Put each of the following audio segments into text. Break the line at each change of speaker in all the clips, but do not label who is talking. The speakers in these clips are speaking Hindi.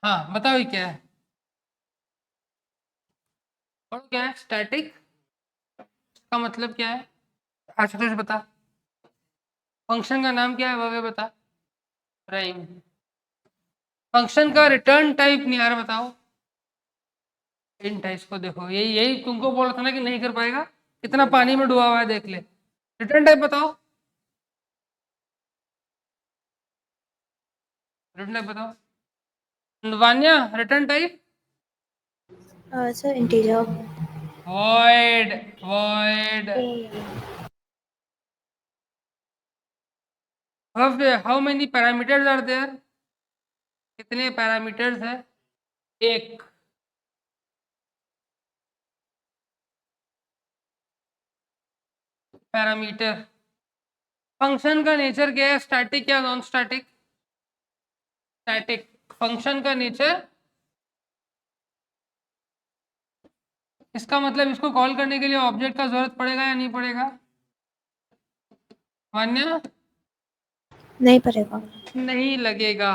हाँ बताओ ये क्या है, और क्या है स्टैटिक का मतलब क्या है? आशुतोष बता। फंक्शन का नाम क्या है वह भी बता। प्राइम। फंक्शन का रिटर्न टाइप नहीं यार बताओ। इंट है, इसको देखो, यही यही तुमको बोला था ना कि नहीं कर पाएगा, कितना पानी में डूबा हुआ है देख ले। रिटर्न टाइप बताओ, रिटर्न टाइप बताओ Vanya, return type.
Sir, integer.
void void how many parameters are there? कितने पैरामीटर्स है? एक। पैरामीटर। फंक्शन का नेचर क्या है, स्टैटिक या नॉन स्टैटिक? स्टैटिक। फंक्शन का नेचर, इसका मतलब इसको कॉल करने के लिए ऑब्जेक्ट का जरूरत पड़ेगा या नहीं पड़ेगा? मान्य?
नहीं पड़ेगा।
नहीं लगेगा।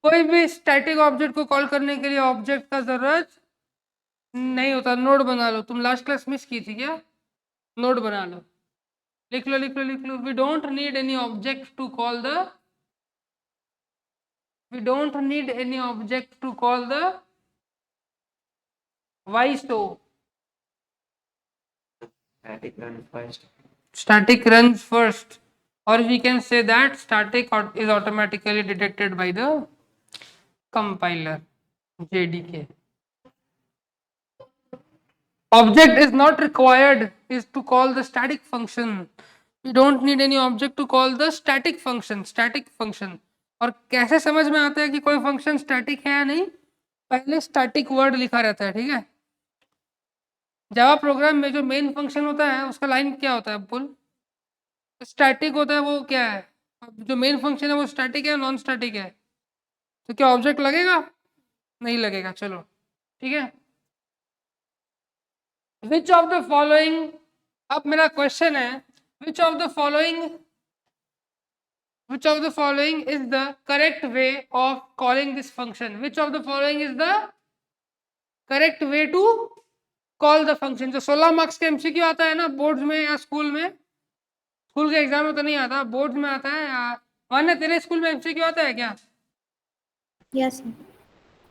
कोई भी स्टैटिक ऑब्जेक्ट को कॉल करने के लिए ऑब्जेक्ट का जरूरत नहीं होता। नोड बना लो, तुम लास्ट क्लास मिस की थी क्या? नोड बना लो, लिख लो लिख लो लिख लो। We don't need any object to call the, we don't need any object to call the why so. Static runs first, or we can say that static is automatically detected by the compiler JDK. Object is not required is to call the static function. We don't need any object to call the static function. Static function, और कैसे समझ में आता है कि कोई फंक्शन स्टैटिक है या नहीं? पहले स्टैटिक वर्ड लिखा रहता है, ठीक है। जावा प्रोग्राम में जो मेन फंक्शन होता है उसका लाइन क्या होता है बोल? स्टैटिक होता है। वो क्या है, जो मेन फंक्शन है वो स्टैटिक है नॉन स्टैटिक है? तो क्या ऑब्जेक्ट लगेगा? नहीं लगेगा। चलो ठीक है। विच ऑफ द फॉलोइंग, अब मेरा क्वेश्चन है, विच of the following, which of the following is the correct way of calling this function? Which of the following is the correct way to call the function? जो 16 मार्क्स के एमसीक्यू आता है ना बोर्ड्स में या स्कूल में, स्कूल के एग्जाम में तो नहीं आता, बोर्ड में आता है। या मान्य तेरे स्कूल में एमसीक्यू आता है क्या?
Yes, sir.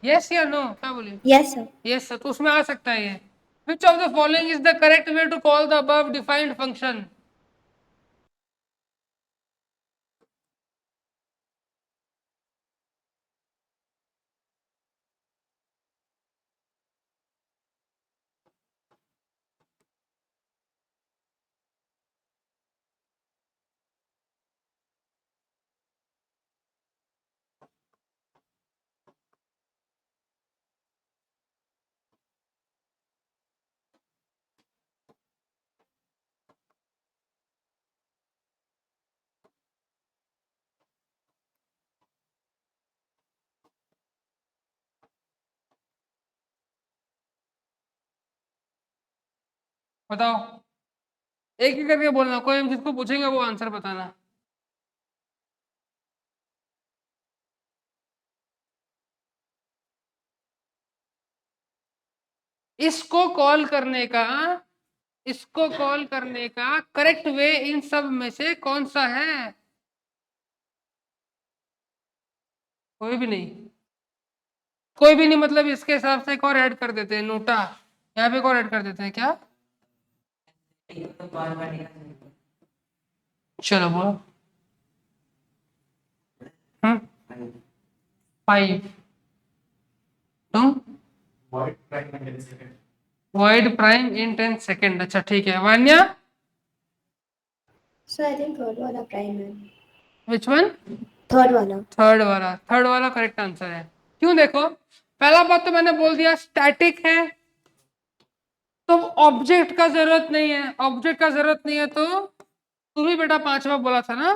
यस या नो, क्या बोले?
Yes, sir.
यस सर, तो उसमें आ सकता है ये। Which of the following is the correct way to call the above defined function? बताओ, एक ही करके बोलना, कोई जिसको पूछेंगे वो आंसर बताना। इसको कॉल करने का, इसको कॉल करने का करेक्ट वे इन सब में से कौन सा है? कोई भी नहीं। कोई भी नहीं मतलब इसके हिसाब से एक और ऐड कर देते हैं, नोटा यहाँ पे एक और ऐड कर देते हैं क्या? चलो बोलो। 5 तुम वाइड प्राइम इन 10 सेकेंड। अच्छा ठीक है। Vanya?
So I think third वाला prime है.
Which one?
Third वाला.
थर्ड वाला, थर्ड वाला करेक्ट आंसर है। क्यों? देखो, पहला बात तो मैंने बोल दिया स्टैटिक है तो ऑब्जेक्ट का जरूरत नहीं है। ऑब्जेक्ट का जरूरत नहीं है तो तू भी बेटा 5वां बोला था ना,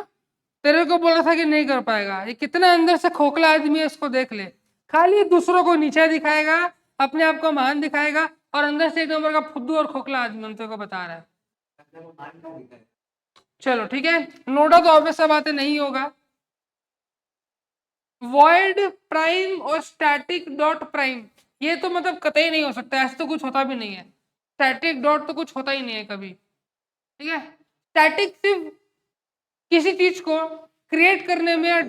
तेरे को बोला था कि नहीं कर पाएगा। ये कितना अंदर से खोखला आदमी है, इसको देख ले। खाली दूसरों को नीचे दिखाएगा, अपने आप को महान दिखाएगा, और अंदर से एक नंबर का फुद्दू और खोखला आदमी तेरे को बता रहा है। चलो ठीक है, नोटा तो ऑब्वियस सा बात है नहीं होगा। वॉइड प्राइम और स्टैटिक डॉट प्राइम, ये तो मतलब कतई नहीं हो सकता, ऐसा तो कुछ होता भी नहीं है। स्टैटिक डॉट तो कुछ होता ही नहीं है कभी, ठीक है। स्टैटिक सिर्फ किसी चीज को क्रिएट करने में या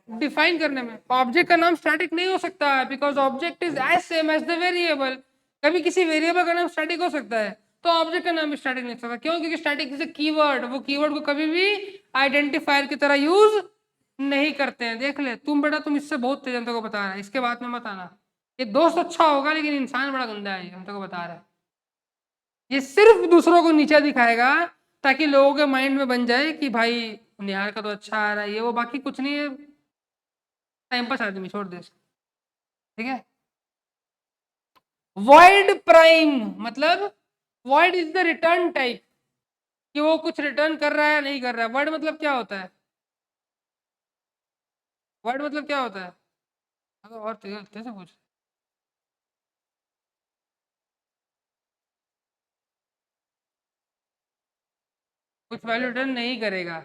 डिफाइन करने में, ऑब्जेक्ट का नाम स्टैटिक नहीं हो सकता है, because object is as same as the variable. कभी किसी वेरिएबल का नाम स्टैटिक हो सकता है, तो ऑब्जेक्ट का नाम भी स्टैटिक नहीं हो सकता। क्यों? क्योंकि स्टैटिक इज अ कीवर्ड, वो कीवर्ड को कभी भी आइडेंटिफायर की तरह यूज नहीं करते हैं। देख ले तुम बेटा, तुम इससे बहुत तेज, हम तेरे को बता रहा है, इसके बाद में मत आना। ये दोस्त अच्छा होगा लेकिन इंसान बड़ा गंदा है, ये हम तेरे को बता रहा है। ये सिर्फ दूसरों को नीचा दिखाएगा ताकि लोगों के माइंड में बन जाए कि भाई निहार का तो अच्छा आ रहा है, ये वो, बाकी कुछ नहीं है, टाइम पास आदमी, छोड़ दे इसको, ठीक है। वॉइड प्राइम मतलब, void is the return type, कि वो कुछ रिटर्न कर रहा है नहीं कर रहा है। वर्ड मतलब क्या होता है? वर्ड मतलब क्या होता है? और तेज से पूछ। कुछ वैल्यू रिटर्न नहीं करेगा,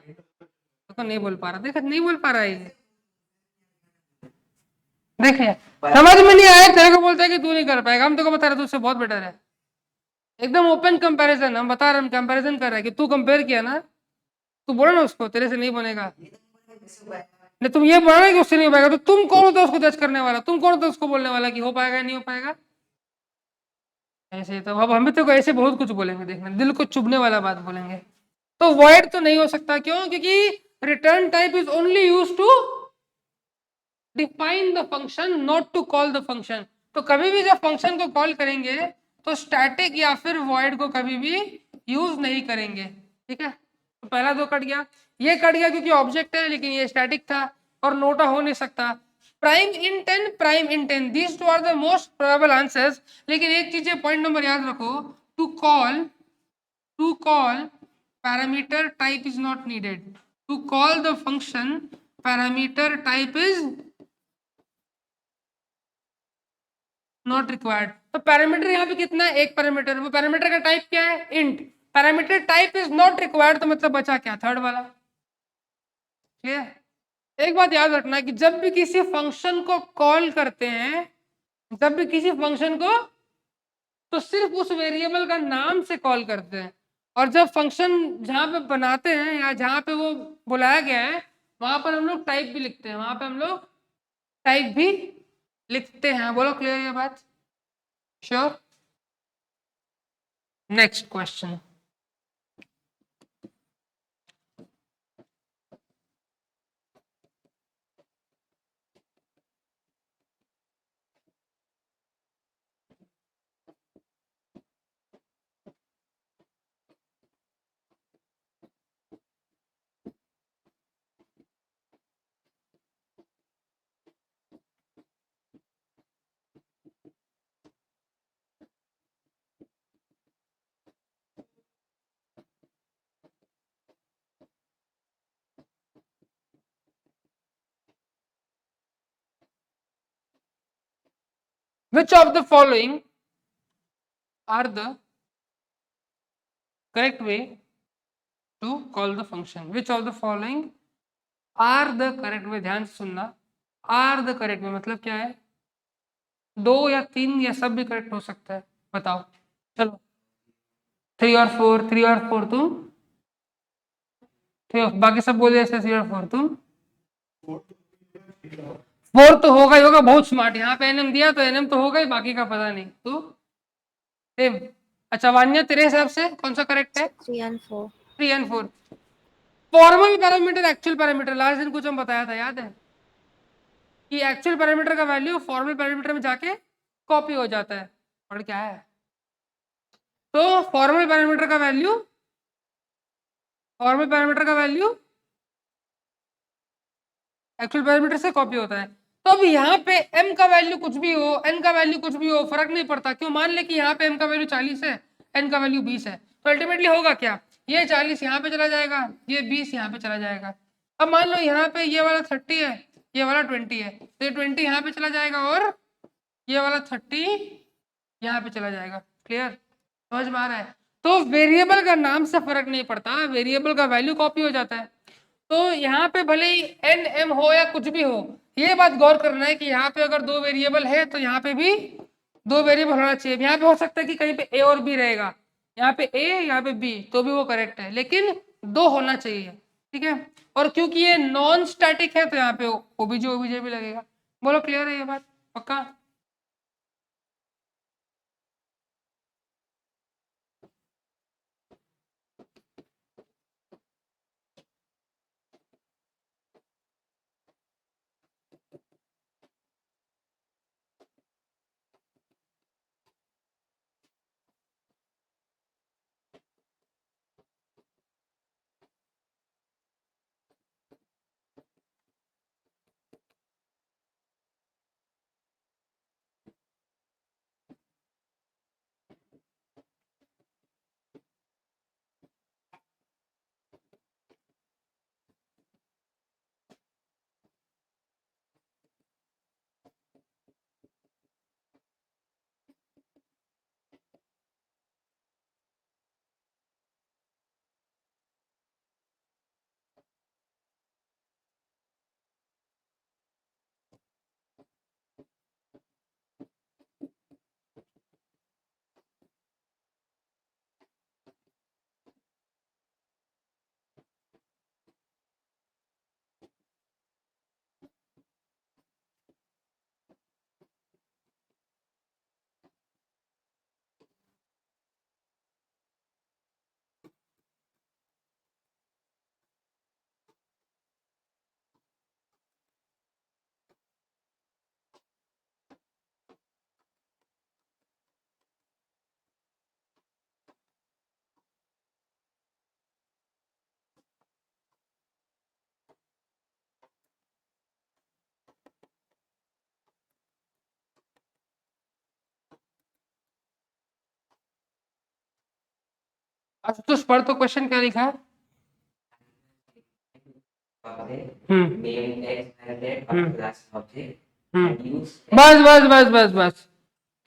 तो नहीं बोल पा रहा, देख नहीं बोल पा रहा है ये। देखिए समझ में नहीं आया, तेरे को बोलता है कि तू नहीं कर पाएगा, हम तेरे को बता रहे तुझसे बहुत बेटर है। एकदम ओपन कंपैरिजन, हम बता रहे, हम कंपैरिजन कर रहे हैं कि तू कंपेयर किया ना, तू बोला ना उसको तेरे से नहीं बनेगा, नहीं तुम ये बोला ना कि उससे नहीं हो पाएगा, तो तुम कौन होता है उसको जज करने वाला? तुम कौन होता है उसको बोलने वाला कि हो पाएगा नहीं हो पाएगा? ऐसे तो अब हम भी तो ऐसे बहुत कुछ बोलेंगे, देखना दिल को चुभने वाला बात बोलेंगे। तो वॉइड तो नहीं हो सकता, क्यों? क्योंकि return type is only use to define the function, not to call the function. तो कभी भी जब फंक्शन को कॉल करेंगे तो स्टैटिक या फिर वॉइड को कभी भी यूज नहीं करेंगे, ठीक है। तो पहला दो कट गया, ये कट गया क्योंकि ऑब्जेक्ट है लेकिन ये स्टैटिक था और नोटा हो नहीं सकता। Prime intent, prime intent, these two are the most probable answers. लेकिन एक चीज, पॉइंट नंबर याद रखो, to call parameter type is not needed, to call the function parameter type is not required. तो पैरामीटर यहाँ पे कितना है? एक पैरामीटर, वो पैरामीटर का टाइप क्या है? Int. Parameter type is not required, तो मतलब बचा क्या? थर्ड वाला, क्लियर। एक बात याद रखना कि जब भी किसी फंक्शन को कॉल करते हैं, जब भी किसी फंक्शन को, तो सिर्फ उस वेरिएबल का नाम से कॉल करते हैं। और जब फंक्शन जहां पे बनाते हैं या जहां पे वो बुलाया गया है, वहां पर हम लोग टाइप भी लिखते हैं, वहां पे हम लोग टाइप भी लिखते हैं। बोलो क्लियर ये बात? Sure. Next question. Which of the following are the correct way to call the function? Which of the following are the correct way? ध्यान से सुनना, are the correct way मतलब क्या है? दो या तीन या सब भी करेक्ट हो सकता है, बताओ। चलो 3 और 4, 3 और 4 तुम, बाकी सब बोले ऐसे 3 और 4 तुम। 4 तो होगा ही होगा, बहुत स्मार्ट, यहाँ पे एनएम दिया तो एनएम तो होगा ही, बाकी का पता नहीं। तो सेम। अच्छा वान्या, तेरे हिसाब से कौन सा करेक्ट है?
3 and 4.
3 and 4। Formal parameter, actual parameter, last दिन कुछ हम बताया था, याद है कि एक्चुअल पैरामीटर का वैल्यू फॉर्मल पैरामीटर में जाके कॉपी हो जाता है। और क्या है? तो फॉर्मल पैरामीटर का वैल्यू, फॉर्मल पैरामीटर का वैल्यू एक्चुअल पैरामीटर से कॉपी होता है। तो अब यहाँ पे m का वैल्यू कुछ भी हो, n का वैल्यू कुछ भी हो, फर्क नहीं पड़ता। क्यों? मान ले कि यहाँ पे m का वैल्यू 40 है, n का वैल्यू 20 है, तो अल्टीमेटली होगा क्या? ये 40 यहाँ पे चला जाएगा, ये 20 यहाँ पे चला जाएगा। अब मान लो यहाँ पे ये वाला 30 है, ये वाला 20 है, तो ये 20 यहाँ पे चला जाएगा और ये वाला 30 यहाँ पे चला जाएगा। क्लियर? समझ में आ रहा है? तो वेरिएबल का नाम से फर्क नहीं पड़ता, वेरिएबल का वैल्यू कॉपी हो जाता है। तो यहाँ पे भले ही एन एम हो या कुछ भी हो, ये बात गौर करना है कि यहाँ पे अगर 2 वेरिएबल है तो यहाँ पे भी 2 वेरिएबल होना चाहिए। यहाँ पे हो सकता है कि कहीं पे ए और बी रहेगा, यहाँ पे ए यहाँ पे बी, तो भी वो करेक्ट है, लेकिन 2 होना चाहिए, ठीक है। और क्योंकि ये नॉन स्टैटिक है तो यहाँ पे ओबीजे ओबीजे भी लगेगा। बोलो क्लियर है ये बात, पक्का? अच्छा तो पढ़, तो क्वेश्चन क्या लिखा है? बस बस बस बस बस,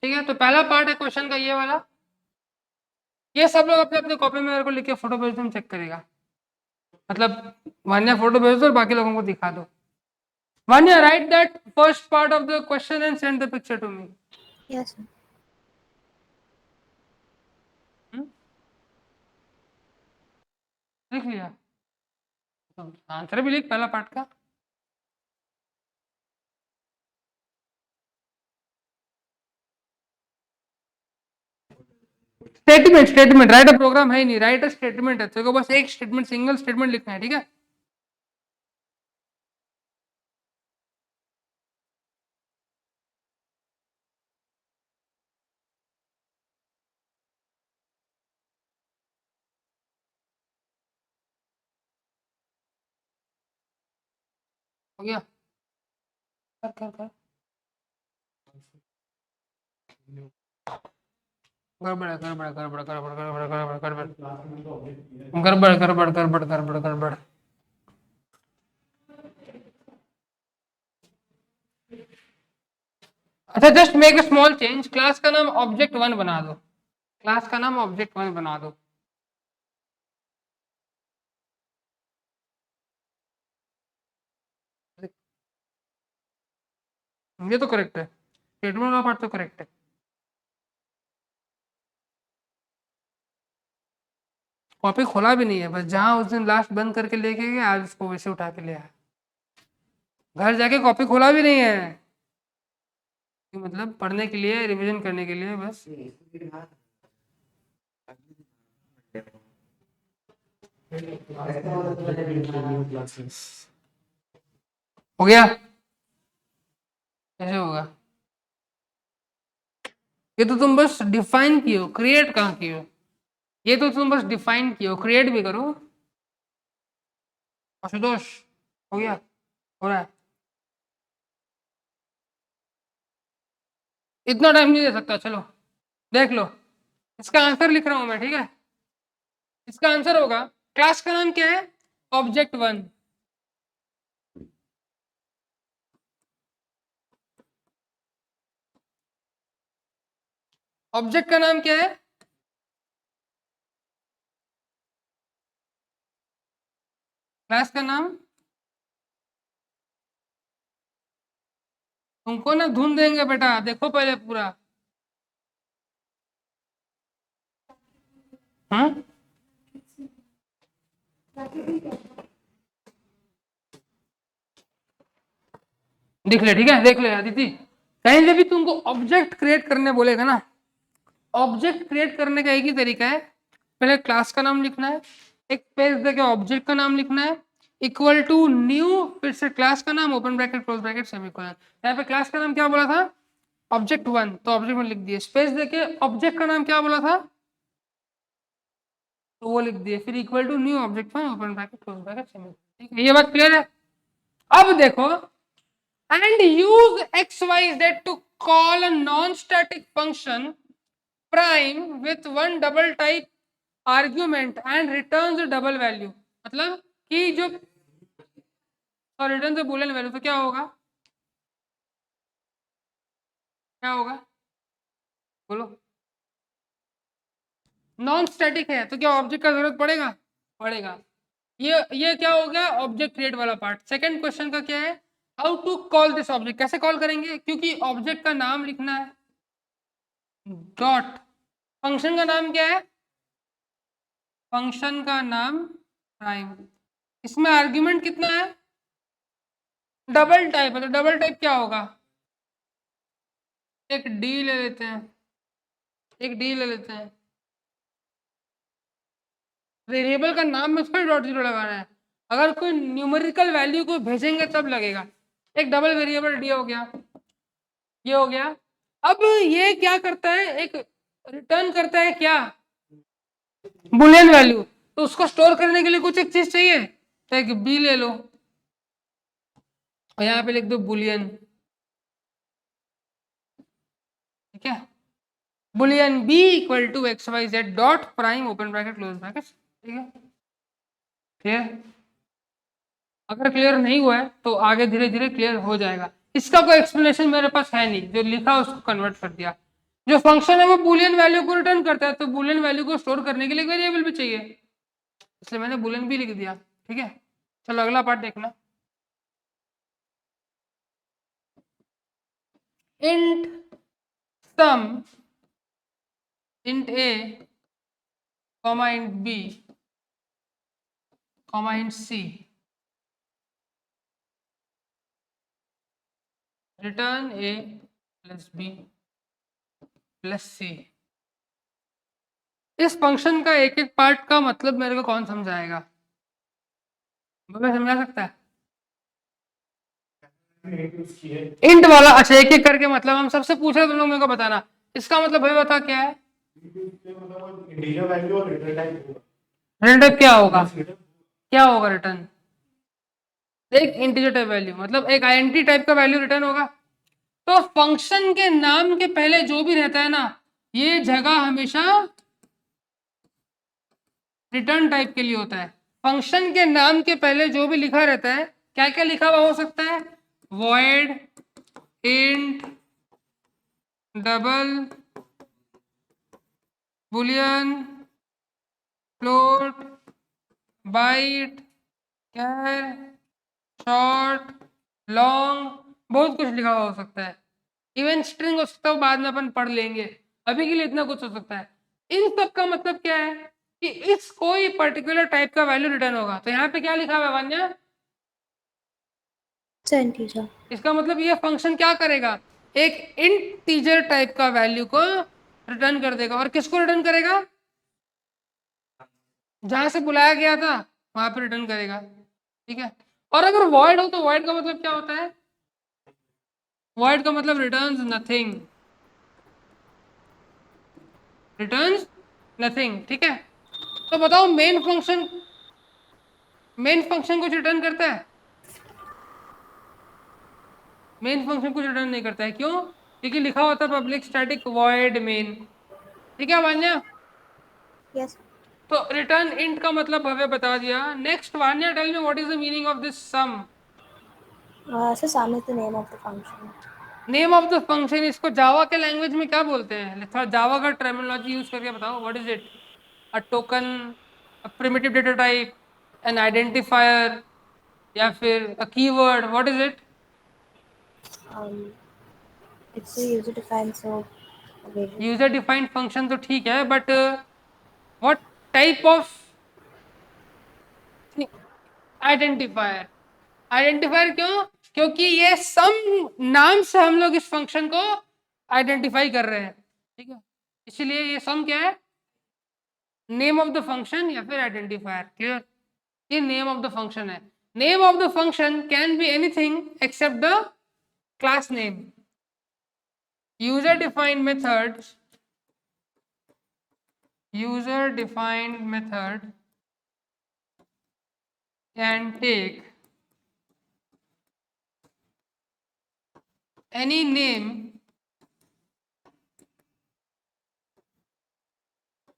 ठीक है। तो पहला पार्ट है क्वेश्चन का ये वाला, ये सब लोग अपने अपने कॉपी में मेरे को लिख के फोटो भेज दो, चेक करेगा। मतलब वान्या फोटो भेज दो और बाकी लोगों को दिखा दो। Vanya, write that first part of the question and send the picture to me.
Yes, sir.
लिख लिया? तो आंसर भी लिख पहला पार्ट का। Statement, statement, right a programme है नहीं, राइट अ स्टेटमेंट है, तेरे को बस एक स्टेटमेंट, सिंगल स्टेटमेंट लिखना है, ठीक है। हो गया? कर कर कर, गड़बड़ है, गड़बड़ है, गड़बड़ गड़बड़ गड़बड़ गड़बड़ गड़बड़ गड़बड़ गड़बड़ गड़बड़ गड़बड़ गड़बड़। अच्छा, just make a small change, class का नाम ऑब्जेक्ट 1 बना दो, क्लास का नाम ऑब्जेक्ट 1 बना दो। ये तो करेक्ट है, स्टेटमेंट का पार्ट तो करेक्ट है। कॉपी खोला भी नहीं है, बस जहां उस दिन लास्ट बंद करके लेके गए आज उसको वैसे उठा के ले आया। घर जाके कॉपी खोला भी नहीं है, कि मतलब पढ़ने के लिए, रिवीजन करने के लिए बस। हो गया? कैसे होगा? ये तो तुम बस डिफाइन किए हो, क्रिएट कहाँ किए हो? ये तो तुम बस डिफाइन किए हो, क्रिएट भी करो। आशुतोष, हो गया? हो रहा है? इतना टाइम नहीं दे सकता, चलो देख लो। इसका आंसर लिख रहा हूं मैं, ठीक है। इसका आंसर होगा, क्लास का नाम क्या है? ऑब्जेक्ट 1। ऑब्जेक्ट का नाम क्या है? क्लास का नाम तुमको ना धुन देंगे बेटा, देखो पहले पूरा। हाँ देख ले, ठीक है, देख ले अदिति, कहीं से भी तुमको ऑब्जेक्ट क्रिएट करने बोलेगा ना, ऑब्जेक्ट क्रिएट करने का एक ही तरीका है, पहले क्लास का नाम लिखना है, एक स्पेस देके ऑब्जेक्ट का नाम लिखना है, इक्वल टू न्यू, फिर से क्लास का नाम, open bracket close bracket semicolon. यहाँ पे क्लास का नाम क्या बोला था, ऑब्जेक्ट वन, तो ऑब्जेक्ट वन लिख दिए, स्पेस देके ऑब्जेक्ट का नाम क्या बोला था, तो वो लिख दिए, फिर equal to new object one, open bracket close bracket semicolon. ठीक है, ये बात क्लियर है। अब देखो, and use xyz to call a non-static function prime with one double type argument and returns a double value। मतलब कि जो और रिटर्न से बूलियन वैल्यू, तो क्या होगा, क्या होगा बोलो। नॉन स्टैटिक है तो क्या ऑब्जेक्ट का जरूरत पड़ेगा, पड़ेगा। ये क्या हो गया ऑब्जेक्ट क्रिएट वाला पार्ट। सेकंड क्वेश्चन का क्या है, how to call this object, कैसे कॉल करेंगे, क्योंकि ऑब्जेक्ट का नाम लिखना है, डॉट, फंक्शन का नाम क्या है, फंक्शन का नाम प्राइम, इसमें आर्ग्यूमेंट कितना है, डबल टाइप है, तो डबल टाइप क्या होगा, एक डी ले लेते हैं, एक डी ले लेते हैं, वेरिएबल का नाम में फिर डॉट जीरो लगाना है, अगर कोई न्यूमेरिकल वैल्यू को भेजेंगे तब लगेगा। एक डबल वेरिएबल डी हो गया, ये हो गया। अब ये क्या करता है, एक रिटर्न करता है क्या, बुलियन वैल्यू, तो उसको स्टोर करने के लिए कुछ एक चीज चाहिए, तो एक बी ले लो और यहाँ पे लिख दो बुलियन, ठीक है, boolean B equal to X Y Z dot prime open bracket close bracket. ठीक है, क्लियर, अगर क्लियर नहीं हुआ है तो आगे धीरे धीरे क्लियर हो जाएगा। इसका कोई एक्सप्लेनेशन मेरे पास है नहीं, जो लिखा उसको कन्वर्ट कर दिया। जो फंक्शन है वो बुलियन वैल्यू को रिटर्न करता है, तो बुलियन वैल्यू को स्टोर करने के लिए वेरिएबल भी चाहिए, इसलिए मैंने बुलियन भी लिख दिया। ठीक है, चलो अगला पार्ट देखना। Int sum int a comma int b comma int c return a plus b plus c। इस फंक्शन का एक एक पार्ट का मतलब मेरे को कौन समझाएगा, मैं समझा सकता है, इंट वाला, अच्छा एक एक करके मतलब हम सबसे पूछ रहे तुम लोग मेरे को बताना, इसका मतलब भाई बता क्या है, रिटर्न टाइप क्या होगा, क्या होगा रिटर्न, एक इंटीजर टाइप वैल्यू, मतलब एक आईएनटी टाइप का वैल्यू रिटर्न होगा। तो फंक्शन के नाम के पहले जो भी रहता है ना, ये जगह हमेशा रिटर्न टाइप के लिए होता है। फंक्शन के नाम के पहले जो भी लिखा रहता है, क्या क्या लिखा हुआ हो सकता है, void, int, double, boolean, float, byte, char, short, long, बहुत कुछ लिखा हुआ हो सकता है। इवन स्ट्रिंग हो सकता है, बाद में अपन पढ़ लेंगे, अभी के लिए इतना कुछ हो सकता है। इन सब का मतलब क्या है कि इस कोई पर्टिकुलर टाइप का वैल्यू रिटर्न होगा। तो यहाँ पे क्या लिखा हुआ है वान्या,
इंटीजर।
इसका मतलब ये फंक्शन क्या करेगा, एक इंटीजर टाइप का वैल्यू को रिटर्न कर देगा, और किसको रिटर्न करेगा, जहां से बुलाया गया था वहां पे रिटर्न करेगा। ठीक है, और अगर वॉइड हो तो वॉइड का मतलब क्या होता है, वॉइड का मतलब रिटर्न्स नथिंग, रिटर्न्स नथिंग। ठीक है, तो बताओ मेन फंक्शन कुछ रिटर्न करता है, मेन फंक्शन कुछ रिटर्न नहीं करता है, क्यों, क्योंकि लिखा होता है पब्लिक स्टैटिक वॉइड मेन। ठीक है वान्या,
यस।
तो रिटर्न इंट का मतलब हमें बता दिया। Next Vanya, tell me what is the meaning of this sum.
So sum is the name of the function.
Name of the function, इसको जावा के लैंग्वेज में क्या बोलते हैं, थोड़ा जावा का टर्मिनोलॉजी यूज करके बताओ, what is it, a token, a primitive data type, N identifier, या फिर अ keyword, what is it.
Um, It's a user defined, so variable.
User defined function तो ठीक है, but what type of identifier? Identifier क्यों? क्योंकि ये सम नाम से हम लोग इस फंक्शन को आइडेंटिफाई कर रहे हैं, ठीक है, इसलिए ये सम क्या है? नेम ऑफ द फंक्शन या फिर आइडेंटिफायर। क्लियर? ये नेम ऑफ द फंक्शन है। Name of the function can be anything accept the class name. User defined method can take any name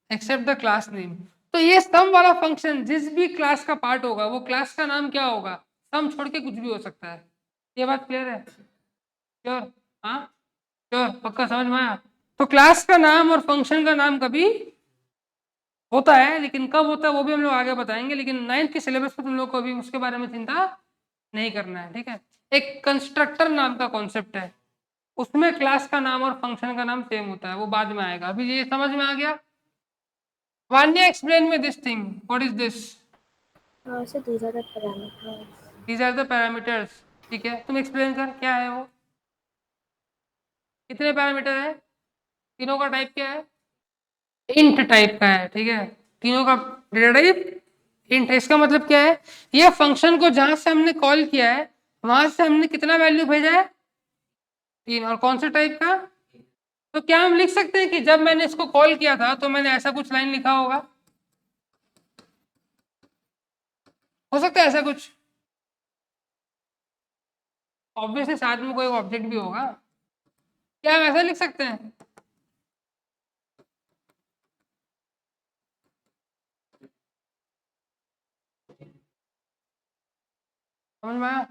except the class name। तो ये सम वाला फंक्शन जिस भी क्लास का पार्ट होगा वो क्लास का नाम क्या होगा? सम छोड़ के कुछ भी हो सकता है। ये बात क्लियर है? श्योर? हाँ श्योर, पक्का समझ में आया? तो क्लास का नाम और फंक्शन का नाम कभी होता है, लेकिन कब होता है वो भी हम लोग आगे बताएंगे, लेकिन 9th के सिलेबस में तुम लोग को अभी उसके बारे में चिंता नहीं करना है, ठीक है। एक कंस्ट्रक्टर नाम का कॉन्सेप्ट है, उसमें क्लास का नाम और फंक्शन का नाम सेम होता है, वो बाद में आएगा। अभी ये समझ में आ गया? Vanya explain me this thing, what is this?
So these are the parameters.
These are the parameters, ठीक है, तुम एक्सप्लेन कर क्या है वो। कितने पैरामीटर है? तीनों का टाइप क्या है? इंट टाइप का है, ठीक है, तीनों का डेटा टाइप इंट है। इसका मतलब क्या है? ये फंक्शन को जहां से हमने कॉल किया है वहां से हमने कितना वैल्यू भेजा है? 3। और कौन से टाइप का? तो क्या हम लिख सकते हैं कि जब मैंने इसको कॉल किया था तो मैंने ऐसा कुछ लाइन लिखा होगा? हो सकता है ऐसा कुछ? ऑब्वियसली साथ में कोई ऑब्जेक्ट भी होगा, क्या हम ऐसा लिख सकते हैं? समझ में आया?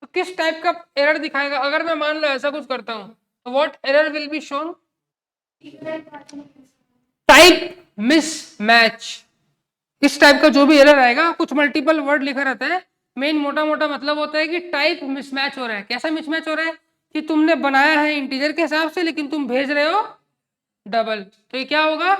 तो किस टाइप का एरर दिखाएगा अगर मैं मान लो ऐसा कुछ करता हूं? तो what error will be shown? Type mismatch. इस टाइप का जो भी एरर आएगा, कुछ मल्टीपल वर्ड लिखा रहता है, मेन मोटा मोटा मतलब होता है कि टाइप मिसमैच हो रहा है। कैसा मिसमैच हो रहा है? कि तुमने बनाया है इंटीजर के हिसाब से लेकिन तुम भेज रहे हो डबल, तो ये क्या होगा?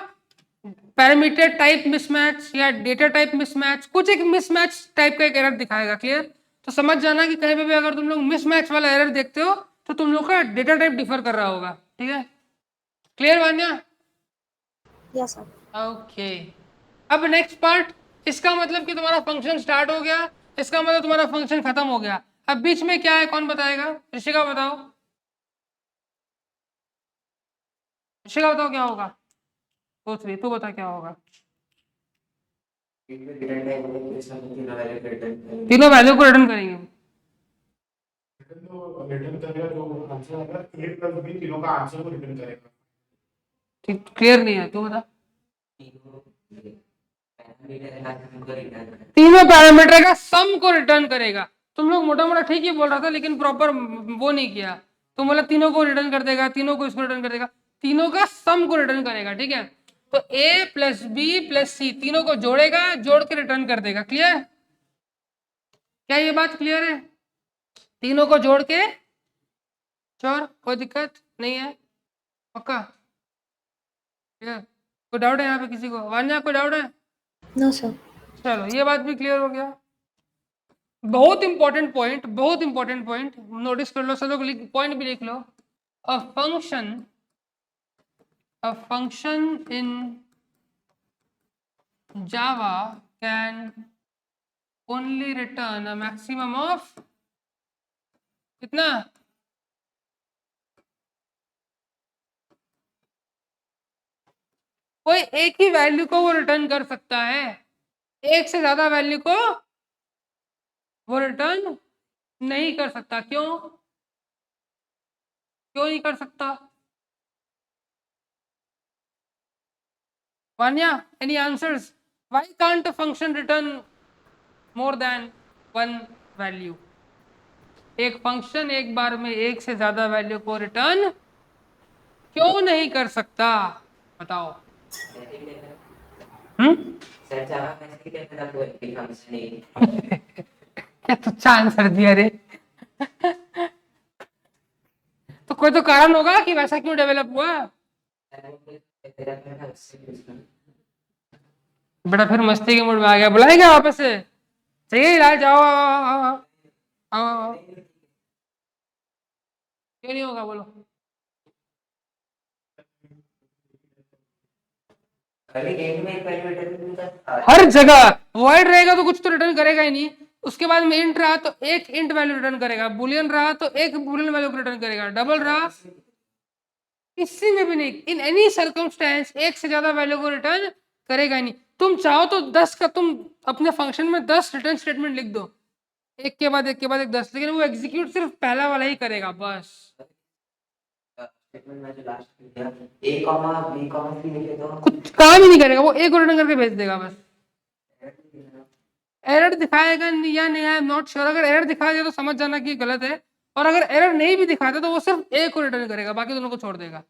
पैरामीटर टाइप मिसमैच या डेटा टाइप मिसमैच, कुछ एक मिसमैच टाइप का एक एरर दिखाएगा। क्लियर? तो समझ जाना कि कहीं पे भी अगर तुम लोग मिसमैच वाला एरर देखते हो तो तुम लोग का डेटा टाइप डिफर कर रहा होगा, ठीक है। Clear Vanya?
Yes, sir.
Okay, अब नेक्स्ट पार्ट। इसका मतलब कि तुम्हारा फंक्शन स्टार्ट हो गया, इसका मतलब तुम्हारा फंक्शन खत्म हो गया। अब बीच में क्या है, कौन बताएगा? ऋषिका बताओ, ऋषिका बताओ क्या होगा। सोच रही, तू बता क्या होगा। तीनों वैल्यू को रिटर्न करेंगे।
रिटर्न करेगा जो आंसर आएगा ए प्लस बी, तीनों का आंसर को रिटर्न करेगा।
ठीक, क्लियर नहीं है, तू बता। तीनों पैरामीटर का सम को रिटर्न करेगा। तुम लोग मोटा मोटा ठीक ही बोल रहा था लेकिन प्रॉपर वो नहीं किया। तो बोला तीनों को रिटर्न कर देगा, तीनों को इसको रिटर्न कर देगा, तीनों का सम को रिटर्न करेगा, ठीक है। तो ए प्लस बी प्लस सी तीनों को जोड़ेगा, जोड़ के रिटर्न कर देगा। क्लियर? क्या ये बात क्लियर है? तीनों को जोड़ के, श्योर, कोई दिक्कत नहीं है, पक्का क्लियर? कोई डाउट है यहाँ पे किसी को? वान्या कोई डाउट है?
No, sir.
चलो ये बात भी क्लियर हो गया। बहुत इंपॉर्टेंट पॉइंट, बहुत इंपॉर्टेंट पॉइंट, नोटिस कर लो सब लोग, पॉइंट भी लिख लो। A function in Java can only return a maximum of कितना? कोई एक ही वैल्यू को वो रिटर्न कर सकता है, एक से ज्यादा वैल्यू को वो रिटर्न नहीं कर सकता। क्यों? क्यों नहीं कर सकता? Vanya, any answers? Why can't a function return more than one value? एक फंक्शन एक बार में एक से ज्यादा वैल्यू को रिटर्न क्यों नहीं कर सकता? बताओ। क्या तुच्छा आंसर दिया रे। तो कोई तो कारण होगा कि वैसा क्यों डेवलप हुआ। बेटा फिर मस्ती के मूड में आ गया, बुलाएगा वापस से, चाहिए इलाज, जाओ आओ आओ आओ आओ आओ। क्यों नहीं होगा बोलो। हर जगह वॉइड रहेगा तो कुछ तो रिटर्न करेगा ही नहीं, उसके बाद में इंट रहा तो एक इंट वैल्यू रिटर्न करेगा, बुलियन रहा तो एक बुलियन वैल्यू रिटर्न करेगा, डबल रहा किसी में भी नहीं, इन एनी सर्कमस्टेंस एक से ज्यादा वैल्यू को रिटर्न करेगा ही नहीं। तुम चाहो तो 10 का तुम अपने फंक्शन में 10 रिटर्न स्टेटमेंट लिख दो, एक के बाद एक के बाद एक 10, लेकिन वो एग्जीक्यूट सिर्फ पहला वाला ही करेगा बस। कुछ काम ही नहीं करेगा, वो एक रिटर्न करके भेज देगा बस। एरर दिखाएगा या नहीं, आई एम नॉट श्योर। अगर एरर दिखा दिया तो समझ जाना कि गलत है, और अगर एरर नहीं भी दिखाता तो वो सिर्फ एक को रिटर्न करेगा, बाकी दोनों को छोड़ देगा।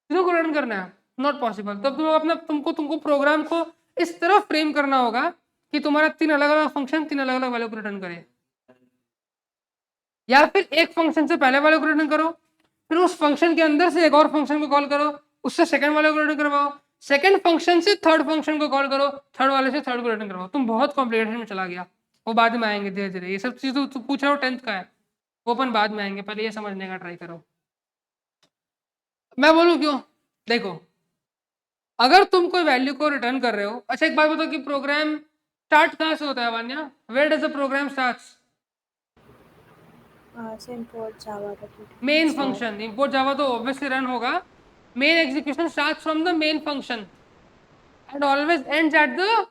तीनों को रिटर्न करना है, नॉट पॉसिबल। तब तुम अपना तुमको प्रोग्राम को इस तरह फ्रेम करना होगा कि तुम्हारा 3 अलग अलग फंक्शन 3 अलग अलग वैल्यू को रिटर्न करे, या फिर एक फंक्शन से पहले वाले को रिटर्न करो, फिर उस फंक्शन के अंदर से एक और फंक्शन को कॉल करो, उससे सेकंड वाले को रिटर्न करवाओ, सेकंड फंक्शन से थर्ड फंक्शन को कॉल करो, थर्ड वाले से थर्ड को रिटर्न करवाओ। तुम बहुत कॉम्प्लिकेशन में चला गया, वो बाद में आएंगे धीरे धीरे। ये सब चीज तो पूछ रहा हो 10th का है, वो अपन बाद में आएंगे, पहले ये समझने का ट्राई करो। मैं बोलूं क्यों, देखो अगर तुम कोई वैल्यू को रिटर्न कर रहे हो, अच्छा एक बात बताओ कि प्रोग्राम स्टार्ट कहाँ से होता है Vanya, where does the program starts?
So import Java
main function, import Java तो ऑब्वियसली रन होगा। Main execution starts from the main function and always ends at the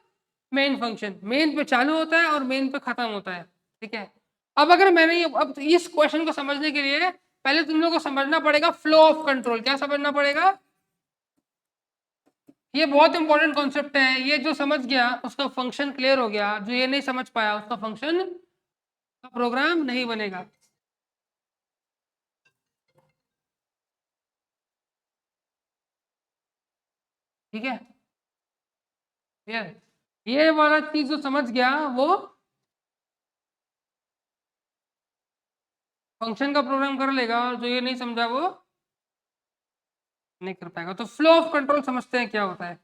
main function. Main पे चालू होता है और मेन पे खत्म होता है, ठीक है। अब अगर मैंने अब इस क्वेश्चन को समझने के लिए पहले तुम लोग को समझना पड़ेगा फ्लो ऑफ कंट्रोल। क्या समझना पड़ेगा? ये बहुत इंपॉर्टेंट कॉन्सेप्ट है। ये जो समझ गया उसका फंक्शन क्लियर हो गया, जो ये नहीं समझ पाया उसका फंक्शन का प्रोग्राम नहीं बनेगा। ठीक है, ये वाला चीज जो समझ गया वो फंक्शन का प्रोग्राम कर लेगा, और जो ये नहीं समझा वो नहीं कर पाएगा। तो फ्लो ऑफ कंट्रोल समझते हैं क्या होता है।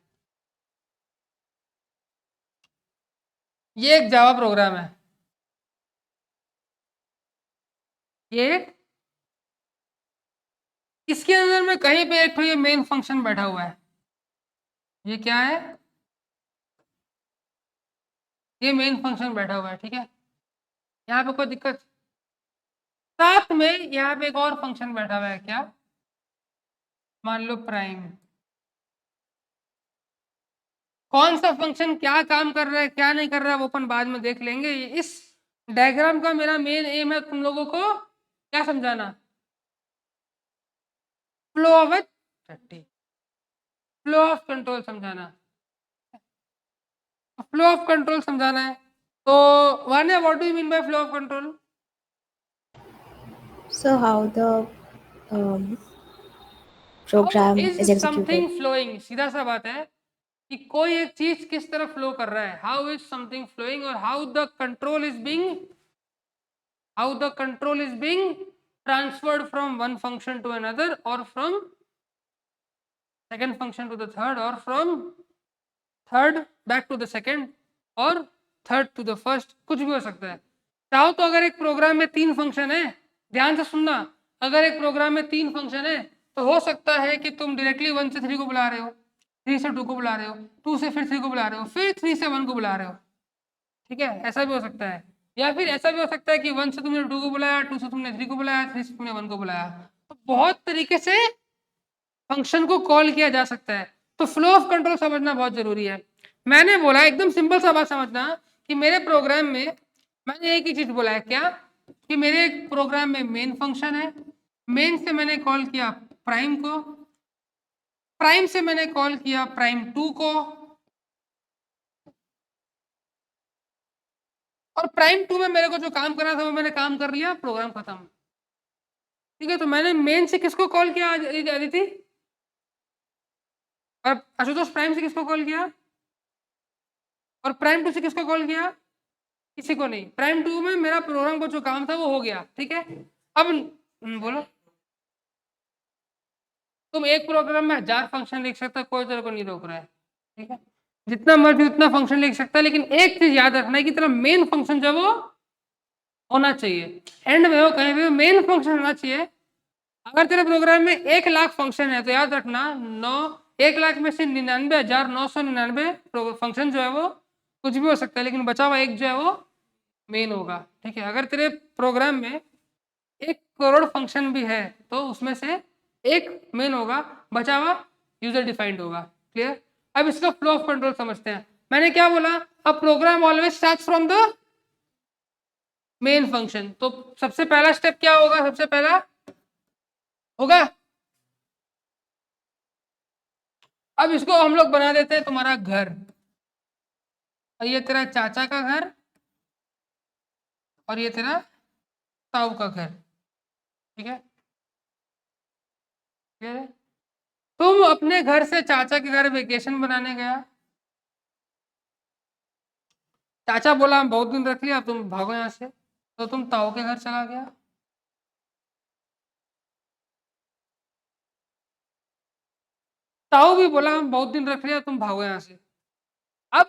ये एक जावा प्रोग्राम है, ये इसके अंदर में कहीं पे एक तो ये मेन फंक्शन बैठा हुआ है। ये क्या है? ये मेन फंक्शन बैठा हुआ है, ठीक है। यहाँ पे कोई दिक्कत? साथ में यहाँ पे एक और फंक्शन बैठा हुआ है, क्या? मान लो प्राइम। कौन सा फंक्शन क्या काम कर रहा है क्या नहीं कर रहा है वो अपन बाद में देख लेंगे। इस डायग्राम का मेरा मेन एम है तुम लोगों को क्या समझाना, flow of flow of control समझाना, फ्लो ऑफ कंट्रोल समझाना है। तो Vanya, what do you mean by flow of control?
So how the program is
is
executed.
Something flowing, सीधा सा बात है कि कोई एक चीज किस तरह फ्लो कर रहा है। हाउ इज समथिंग फ्लोइंग, और how the control is being transferred from one function to another, और from second function to the third, और from third back to the second, और थर्ड टू द फर्स्ट, कुछ भी हो सकता है। चाहो तो अगर एक प्रोग्राम में 3 फंक्शन है, ध्यान से सुनना, अगर एक प्रोग्राम में 3 फंक्शन है तो हो सकता है कि तुम डायरेक्टली 1 से 3 को बुला रहे हो, 3 से 2 को बुला रहे हो, 2 से फिर 3 को बुला रहे हो, फिर 3 से 1 को बुला रहे हो, ठीक है। ऐसा भी हो सकता है, या फिर ऐसा भी हो सकता है कि 1 से तुमने 2 को बुलाया, 2 से तुमने 3 को बुलाया, 3 से तुमने 1 को बुलाया। तो बहुत तरीके से फंक्शन को कॉल किया जा सकता है। तो फ्लो ऑफ कंट्रोल समझना बहुत जरूरी है। मैंने बोला एकदम सिंपल सा बात समझना कि मेरे प्रोग्राम में मैंने एक ही चीज बोला है, क्या कि मेरे प्रोग्राम में मेन फंक्शन है, मेन से मैंने कॉल किया प्राइम को, प्राइम से मैंने कॉल किया प्राइम 2 को, और प्राइम 2 में मेरे को जो काम करना था वो मैंने काम कर लिया, प्रोग्राम खत्म। ठीक है, तो मैंने मेन से किसको कॉल किया अदिति, और आशुतोष प्राइम से किसको कॉल किया, और प्राइम 2 से किसको कॉल किया, किसी को नहीं। प्राइम 2 में मेरा प्रोग्राम को जो काम था वो हो गया, ठीक है। अब बोलो, तुम एक प्रोग्राम में 1000 फंक्शन लिख सकते हो, कोई तेरे को नहीं रोक रहा है, ठीक है। जितना मर्जी उतना फंक्शन लिख सकता है, लेकिन एक चीज याद रखना है कि तेरा मेन फंक्शन जो वो होना चाहिए। एंड में हो कहीं भी मेन फंक्शन होना चाहिए। अगर तेरे प्रोग्राम में 1,00,000 फंक्शन है तो याद रखना 1,00,000 में से 99,999 फंक्शन जो है वो कुछ भी हो सकता है, लेकिन बचा हुआ एक जो है वो मेन होगा, ठीक है। अगर तेरे प्रोग्राम में 1 करोड़ फंक्शन भी है तो उसमें से एक मेन होगा, बचा हुआ यूजर डिफाइंड होगा। क्लियर। अब इसका फ्लो ऑफ कंट्रोल समझते हैं। मैंने क्या बोला, अब program always start from the main function. तो सबसे पहला स्टेप क्या होगा, सबसे पहला होगा, अब इसको हम लोग बना देते हैं तुम्हारा घर, और ये तेरा चाचा का घर, और ये तेरा ताऊ का घर, ठीक है। क्लियर है। तुम अपने घर से चाचा के घर वेकेशन बनाने गया, चाचा बोला हम बहुत दिन रख लिया, अब तुम भागो यहाँ से, तो तुम ताऊ के घर चला गया। ताऊ भी बोला हम बहुत दिन रख लिया, तुम भागो यहाँ से। अब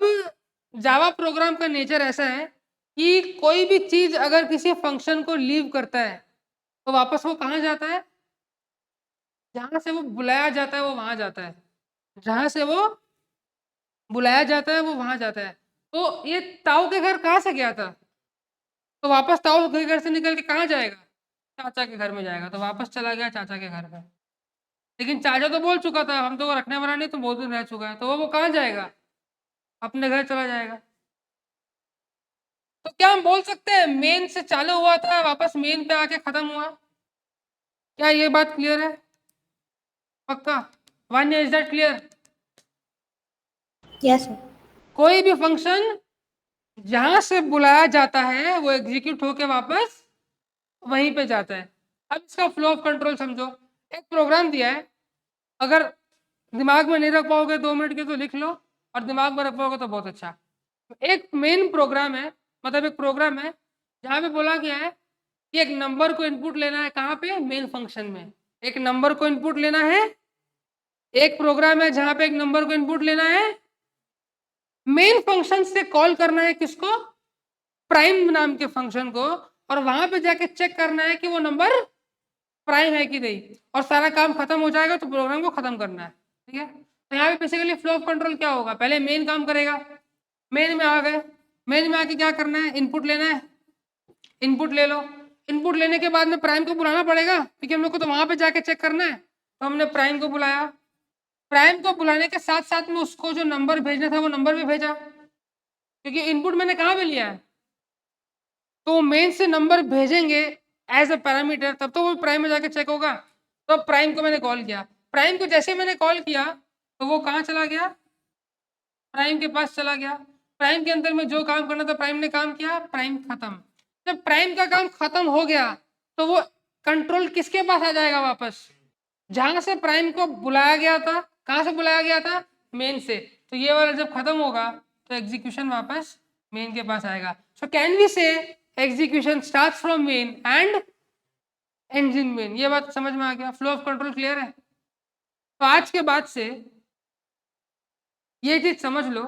जावा प्रोग्राम का नेचर ऐसा है कि कोई भी चीज अगर किसी फंक्शन को लीव करता है तो वापस वो कहाँ जाता है, जहां से वो बुलाया जाता है वो वहां जाता है, जहां से वो बुलाया जाता है वो वहां जाता है। तो ये ताऊ के घर कहाँ से गया था, तो वापस ताऊ के घर से निकल के कहाँ जाएगा, चाचा के घर में जाएगा, तो वापस चला गया चाचा के घर में। लेकिन चाचा तो बोल चुका था हम तो रखने वाला नहीं, तो बहुत दिन रह चुका है, तो वो कहाँ जाएगा, अपने घर चला जाएगा। तो क्या हम बोल सकते हैं मेन से चालू हुआ था वापस मेन पे आके खत्म हुआ, क्या ये बात क्लियर है, पक्का। Vanya, is that clear.
Yes sir.
कोई भी फंक्शन जहां से बुलाया जाता है वो एग्जीक्यूट होके वापस वहीं पे जाता है। अब इसका फ्लो ऑफ कंट्रोल समझो। एक प्रोग्राम दिया है, अगर दिमाग में नहीं रख पाओगे 2 मिनट के तो लिख लो, और दिमाग में रख पाओगे तो बहुत अच्छा। एक मेन प्रोग्राम है, मतलब एक प्रोग्राम है जहाँ पे बोला गया है कि एक नंबर को इनपुट लेना है, कहाँ पे, मेन फंक्शन में। एक नंबर को इनपुट लेना है, एक प्रोग्राम है जहाँ पे एक नंबर को इनपुट लेना है, मेन फंक्शन से कॉल करना है किसको, प्राइम नाम के फंक्शन को, और वहां पे जाके चेक करना है कि वो नंबर प्राइम है कि नहीं, और सारा काम खत्म हो जाएगा तो प्रोग्राम को खत्म करना है, ठीक है। तो यहाँ पे बेसिकली फ्लो ऑफ कंट्रोल क्या होगा, पहले मेन काम करेगा, मेन में आ गए, मेन में आके क्या करना है, इनपुट लेना है, इनपुट ले लो। इनपुट लेने के बाद में प्राइम को बुलाना पड़ेगा, क्योंकि हम लोग को तो वहां पे जाके चेक करना है, तो हमने प्राइम को बुलाया। प्राइम को बुलाने के साथ साथ में उसको जो नंबर भेजना था वो नंबर भी भेजा, क्योंकि इनपुट मैंने कहाँ पे लिया है, तो मेन से नंबर भेजेंगे एज अ पैरामीटर, तब तो वो प्राइम में जाके चेक होगा। तो प्राइम को मैंने कॉल किया, प्राइम को जैसे मैंने कॉल किया तो वो कहाँ चला गया, प्राइम के पास चला गया। प्राइम के अंदर में जो काम करना था प्राइम ने काम किया, प्राइम खत्म। जब प्राइम का काम खत्म हो गया तो वो कंट्रोल किसके पास आ जाएगा, वापस जहां से प्राइम को बुलाया गया था, कहां से बुलाया गया था, मेन से। तो ये वाला जब खत्म होगा तो एग्जीक्यूशन वापस मेन के पास आएगा। सो कैन वी से execution start from main and ends in main. ये बात समझ में आ गया, फ्लो ऑफ कंट्रोल क्लियर है। तो आज के बाद से ये चीज समझ लो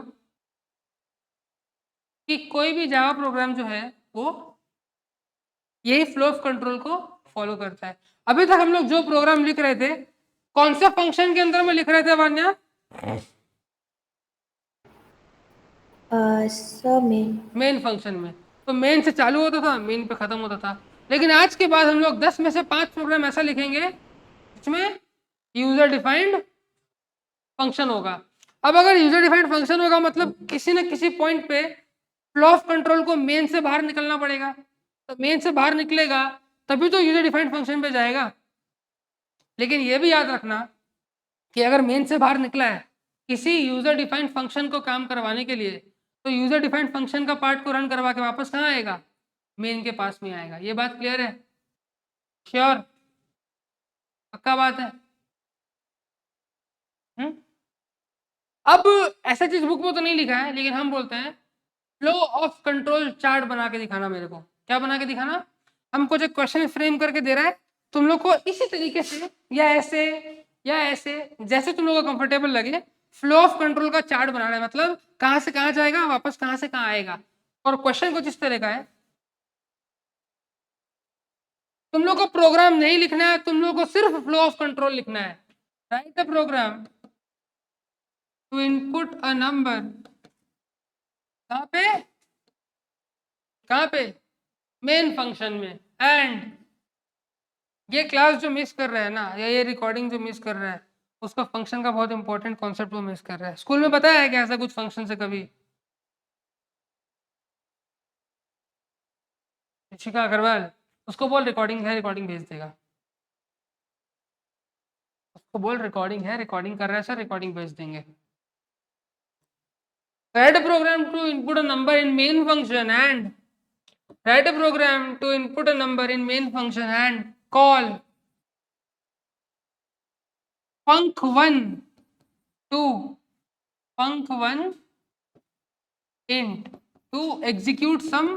कि कोई भी जावा प्रोग्राम जो है वो यही फ्लो ऑफ कंट्रोल को फॉलो करता है। अभी तक हम लोग जो प्रोग्राम लिख रहे थे कौन सा फंक्शन के अंदर में लिख रहे थे वान्या,
सर
मेन फंक्शन में। तो मेन से चालू होता था, मेन पे खत्म होता था। लेकिन आज के बाद हम लोग 10 में से 5 प्रोग्राम ऐसा लिखेंगे जिसमें यूजर डिफाइंड फंक्शन होगा। अब अगर यूजर डिफाइंड फंक्शन होगा मतलब किसी न किसी पॉइंट पे फ्लो ऑफ कंट्रोल को मेन से बाहर निकलना पड़ेगा, तो मेन से बाहर निकलेगा तभी तो यूजर डिफाइंड फंक्शन पे जाएगा। लेकिन ये भी याद रखना कि अगर मेन से बाहर निकला है किसी यूजर डिफाइंड फंक्शन को काम करवाने के लिए, तो यूजर डिफाइंड फंक्शन का पार्ट को रन करवा के वापस कहाँ आएगा, मेन के पास में आएगा। ये बात क्लियर है, श्योर, पक्का बात है। अब ऐसा चीज बुक में तो नहीं लिखा है, लेकिन हम बोलते हैं फ्लो ऑफ कंट्रोल चार्ट बना के दिखाना मेरे को। क्या बना के दिखाना? हमको जो क्वेश्चन फ्रेम करके दे रहा है, तुम लोग को इसी तरीके से या ऐसे जैसे तुम लोग को कंफर्टेबल लगे फ्लो ऑफ कंट्रोल का चार्ट बनाना है। मतलब कहां से कहां जाएगा, वापस कहां से कहां आएगा। और क्वेश्चन कुछ इस तरह का है, तुम लोग को प्रोग्राम नहीं लिखना है, तुम लोग को सिर्फ फ्लो ऑफ कंट्रोल लिखना है। Write the program to input a number. कहां पे? कहां पे? मेन फंक्शन में। एंड ये क्लास जो मिस कर रहा है ना, या ये रिकॉर्डिंग जो मिस कर रहा है, उसका फंक्शन का बहुत इंपॉर्टेंट कॉन्सेप्ट वो मिस कर रहा है। स्कूल में बताया है क्या ऐसा कुछ फंक्शन से कभी? शिक्षिका अग्रवाल, उसको बोल रिकॉर्डिंग है, रिकॉर्डिंग भेज देगा। उसको बोल रिकॉर्डिंग है, रिकॉर्डिंग कर रहा है सर, रिकॉर्डिंग भेज देंगे। Write a program to input a number in main function and write a program to input a number in main function and call func1 to func1 int to execute some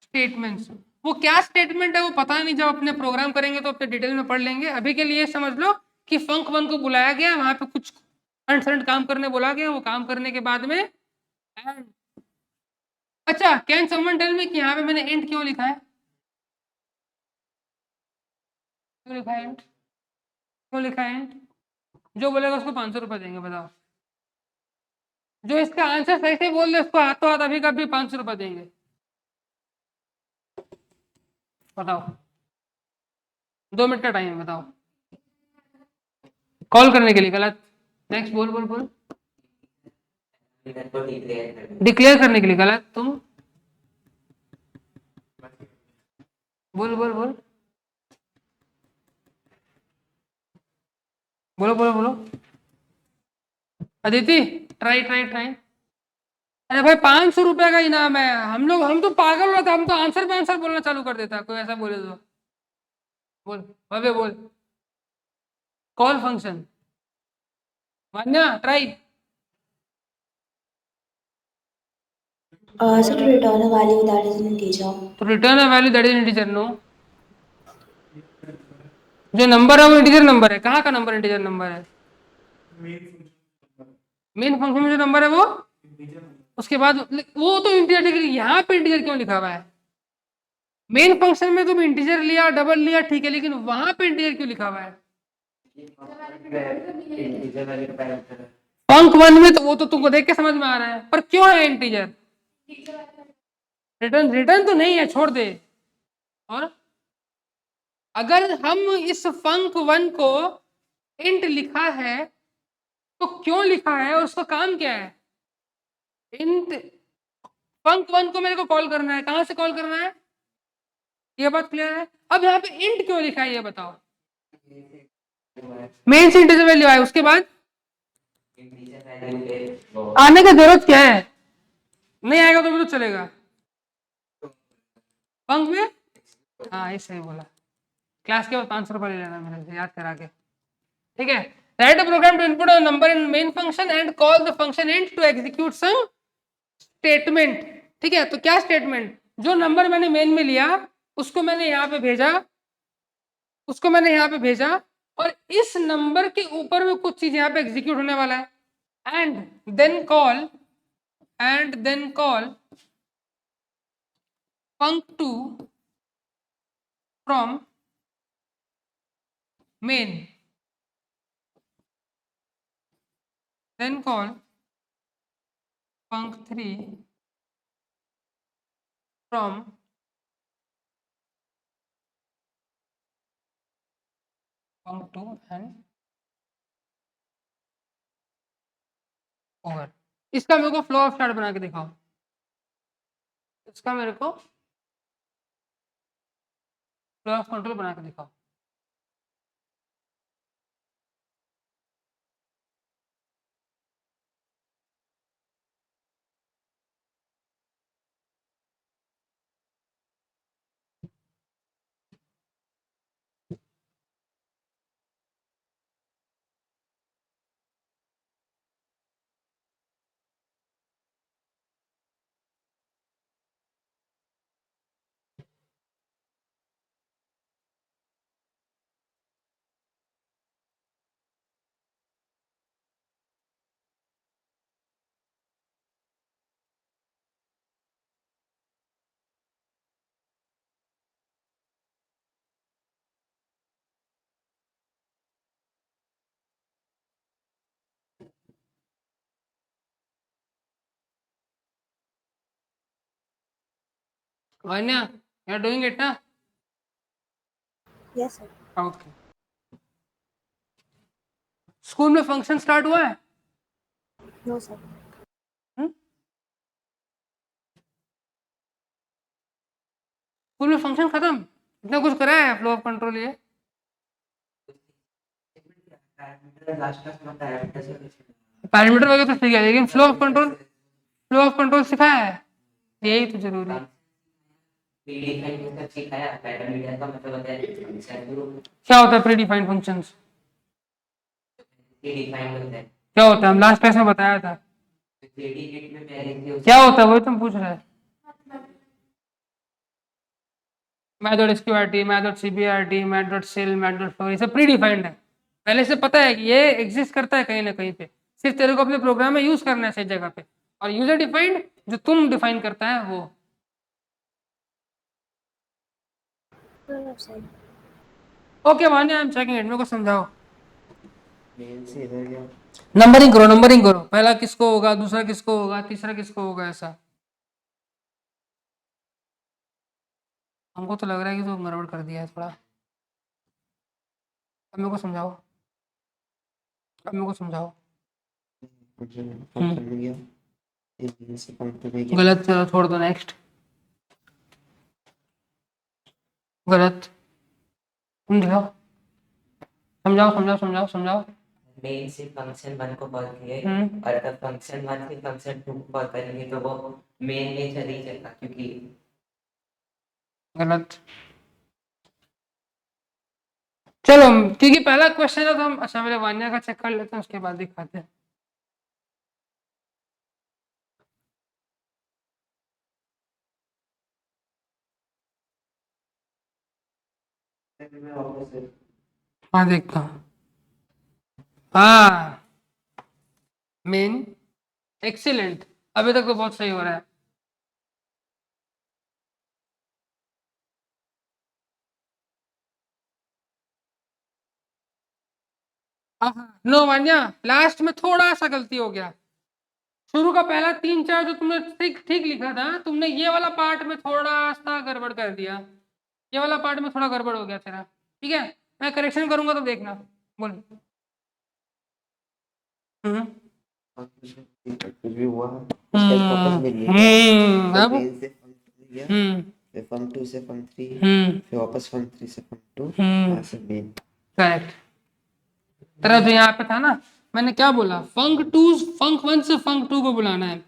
statements। वो क्या स्टेटमेंट है वो पता नहीं, जब अपने प्रोग्राम करेंगे तो अपने डिटेल में पढ़ लेंगे। अभी के लिए समझ लो कि func1 को बुलाया गया, वहां पे कुछ अनसर्ट काम करने बोला गया, वो काम करने के बाद में and अच्छा, कैन समवन टेल मी कि यहाँ पे मैंने एंड क्यों लिखा है? क्यों लिखा है एंड? क्यों लिखा है एंड? जो बोलेगा उसको 500 रुपये देंगे, बताओ। जो इसका आंसर सही से बोल दे उसको हाथों हाथ अभी कभी 500 रुपये देंगे। बताओ, 2 मिनट का टाइम है, बताओ। कॉल करने के लिए गलत। नेक्स्ट, बोल बोल बोल। डिक्लेयर करने के लिए गलत। तुम बोल बोल बोल बोलो बोलो बोलो। Aditi, try try try. अरे भाई 500 रुपए का इनाम है। हम तो पागल होता, हम तो आंसर पे आंसर बोलना चालू कर देता कोई ऐसा बोले तो। बोल भव्य, बोल। Call function. Manya, try.
So to return a value that is an integer.
तो return a value that is integer. No, जो नंबर है वो इंटीजर नंबर है। कहाँ का नंबर इंटीजर नंबर है? मेन फंक्शन में जो नंबर है वो, उसके बाद वो तो इंटीजर। यहाँ पे इंटीजर क्यों लिखा हुआ है? मेन फंक्शन में तुम इंटीजर लिया, डबल लिया, ठीक है, लेकिन वहां पे इंटीजर क्यों लिखा हुआ है? func1 में तो वो तो तुमको देख के समझ में आ रहा है, पर क्यों है इंटीजर? रिटर्न रिटर्न तो नहीं है, छोड़ दे। और अगर हम इस func1 को इंट लिखा है तो क्यों लिखा है, उसका काम क्या है? इंट func1 को मेरे को कॉल करना है, कहां से कॉल करना है? ये बात क्लियर है? अब यहाँ पे इंट क्यों लिखा है ये बताओ। मेन से इंटीजर वैल्यू आए, उसके बाद आने का जरूरत क्या है? नहीं आएगा तो भी तो चलेगा। पंख में, हाँ ये सही बोला। क्लास के बाद 500 रुपये ले लेना मेरे से, याद करा के। ठीक है, write a program to input a number in main function and call the function int to execute some statement. ठीक है, तो क्या स्टेटमेंट? जो नंबर मैंने मेन में लिया उसको मैंने यहाँ पे भेजा, उसको मैंने यहाँ पे भेजा, और इस नंबर के ऊपर में कुछ चीज यहाँ पे एग्जीक्यूट होने वाला है। And then call func2 from main, then call func3 from func2 and over। इसका मेरे को फ्लो ऑफ चार्ट बना के दिखाओ। इसका मेरे को फ्लो ऑफ कंट्रोल बना के दिखाओ। Vanya, you're doing it ना?
Yes, sir.
ओके। स्कूल में फंक्शन स्टार्ट हुआ है?
No, sir.
स्कूल में फंक्शन खत्म? इतना कुछ करा है फ्लो ऑफ कंट्रोल ये? पैरामीटर वगैरह तो सीख गया, लेकिन फ्लो ऑफ कंट्रोल सिखाया है, यही तो जरूरी है। क्या होता है प्री डिफाइंड फंक्शंस? क्या होता है? हम लास्ट क्लास में बताया था। क्या होता है वही तुम पूछ रहे हैं। मैथ.स्क्यूआरटी, मैथ.सीबीआरटी, मैथ.सिल, मैथ.फ्लो, ये सब प्री डिफाइंड है, पहले से पता है कि ये एग्जिस्ट करता है कहीं ना कहीं पे, सिर्फ तेरे को अपने प्रोग्राम में यूज करना है सही जगह पे। और यूजर डिफाइंड जो तुम डिफाइन करता है वो।
No, sir.
Okay Vanya, I am checking it, मेरे को समझाओ। नंबरिंग करो, पहला किसको होगा, दूसरा किसको होगा, तीसरा किसको होगा, ऐसा। हमको तो लग रहा है कि तो गड़बड़ कर दिया है थोड़ा। अब मेरे को समझाओ। गलत, चलो छोड़ दो, नेक्स्ट। गलत, तुम दिखाओ, समझाओ।
मेन से फंक्शन 1 को कॉल किए
हम्म।
और अगर फंक्शन 1 से फंक्शन 2 को कॉल करेंगे तो वो मेन में चली जाएगा, क्योंकि
गलत। चलो, क्योंकि पहला क्वेश्चन है तो हम, अच्छा मेरे वान्या का चेक कर लेते हैं, उसके बाद दिखाते हैं। हाँ देखता हूँ। हाँ, मेन, एक्सीलेंट, अभी तक तो बहुत सही हो रहा है। नो वान्या, लास्ट में थोड़ा सा गलती हो गया। शुरू का पहला 3-4 जो तुमने ठीक ठीक लिखा था, तुमने ये वाला पार्ट में थोड़ा सा गड़बड़ कर दिया, ये वाला पार्ट में थोड़ा गड़बड़ हो गया तेरा, ठीक है, मैं करेक्शन करूंगा तो देखना। बोल।
कुछ भी हुआ
अब
फिर फंक 2 से फंक 3, फिर वापस फंक 3 से फंक 2, ऐसे मेन।
करेक्ट। तेरा जो यहाँ पे था ना, मैंने क्या बोला, फंक 1 से फंक 2 को बुलाना है,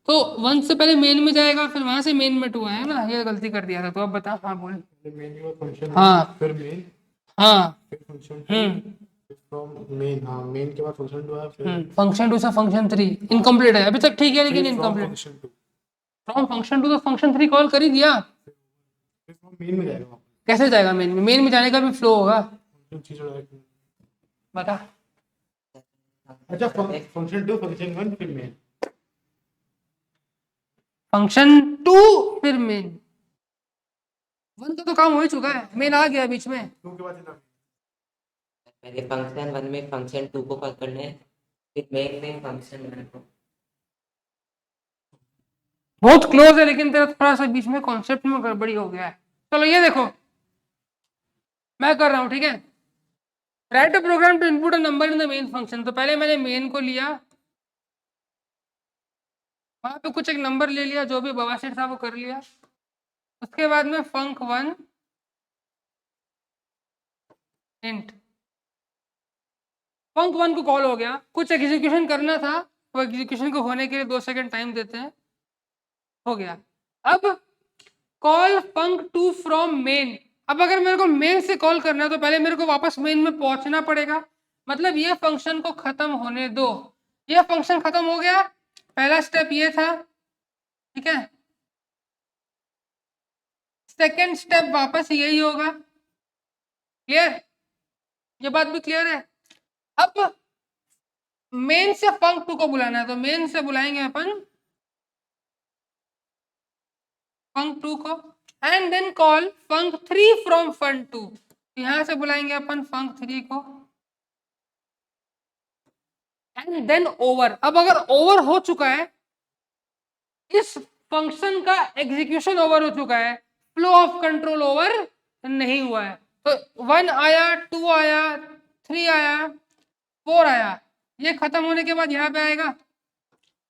तो 1 से पहले मेन में जाएगा, फिर वहां से मेन में 2 आया ना, ये गलती कर दिया था। तो अब बता। हाँ बोल।
मेन के बाद फंक्शन,
हाँ
फिर मेन,
हाँ
फिर फंक्शन, फ्रॉम मेन, हाँ मेन के बाद फंक्शन 2 है, फिर
फंक्शन 2 से फंक्शन 3 इनकम्प्लीट है, अभी तक ठीक है, लेकिन
from
incomplete.
Function 2,
from function 2 तो फंक्शन 3 कॉल कर ही दिया।
फिर फ्रॉम मेन में जाएगा,
कैसे जाएगा मेन में? मेन में जाने का भी फ्लो होगा,
फंक्शन 3 डायरेक्ट।
बता।
अच्छा, फंक्शन 2, फंक्शन 1, फिर मेन।
फंक्शन 2 फिर मेन, 1 का तो काम हो ही चुका है, मेन आ गया बीच में।
2 के बाद इतना
पहले फंक्शन 1 में फंक्शन 2 को कॉल करना है, फिर मेन में फंक्शन 1 को।
बहुत क्लोज है, लेकिन तेरा थोड़ा सा बीच में कॉन्सेप्ट में गड़बड़ी हो गया है। चलो ये देखो, मैं कर रहा हूं, ठीक है। Write a program to input a number in the main function. तो पहले मैंने मेन को लिया, वहां पे कुछ एक नंबर ले लिया, जो भी बवासीर था वो कर लिया। उसके बाद में फंक 1 इंट, फंक 1 को कॉल हो गया, कुछ एग्जीक्यूशन करना था, वो एग्जीक्यूशन को होने के लिए 2 सेकंड टाइम देते हैं, हो गया। अब कॉल फंक 2 फ्रॉम मेन। अब अगर मेरे को मेन से कॉल करना है तो पहले मेरे को वापस मेन में पहुंचना पड़ेगा, मतलब ये फंक्शन को खत्म होने दो। ये फंक्शन खत्म हो गया, पहला स्टेप ये था, ठीक है। सेकेंड स्टेप वापस यही होगा, क्लियर? ये बात भी क्लियर है। अब मेन से फंक 2 को बुलाना है, तो मेन से बुलाएंगे अपन फंक 2 को, and then call func 3 from func 2। यहां से बुलाएंगे अपन फंक 3 को, एंड देन ओवर। अब अगर ओवर हो चुका है, इस फंक्शन का एग्जीक्यूशन ओवर हो चुका है, फ्लो ऑफ कंट्रोल ओवर नहीं हुआ है। तो 1 आया, 2 आया, 3 आया, 4 आया, ये खत्म होने के बाद यहाँ पे आएगा,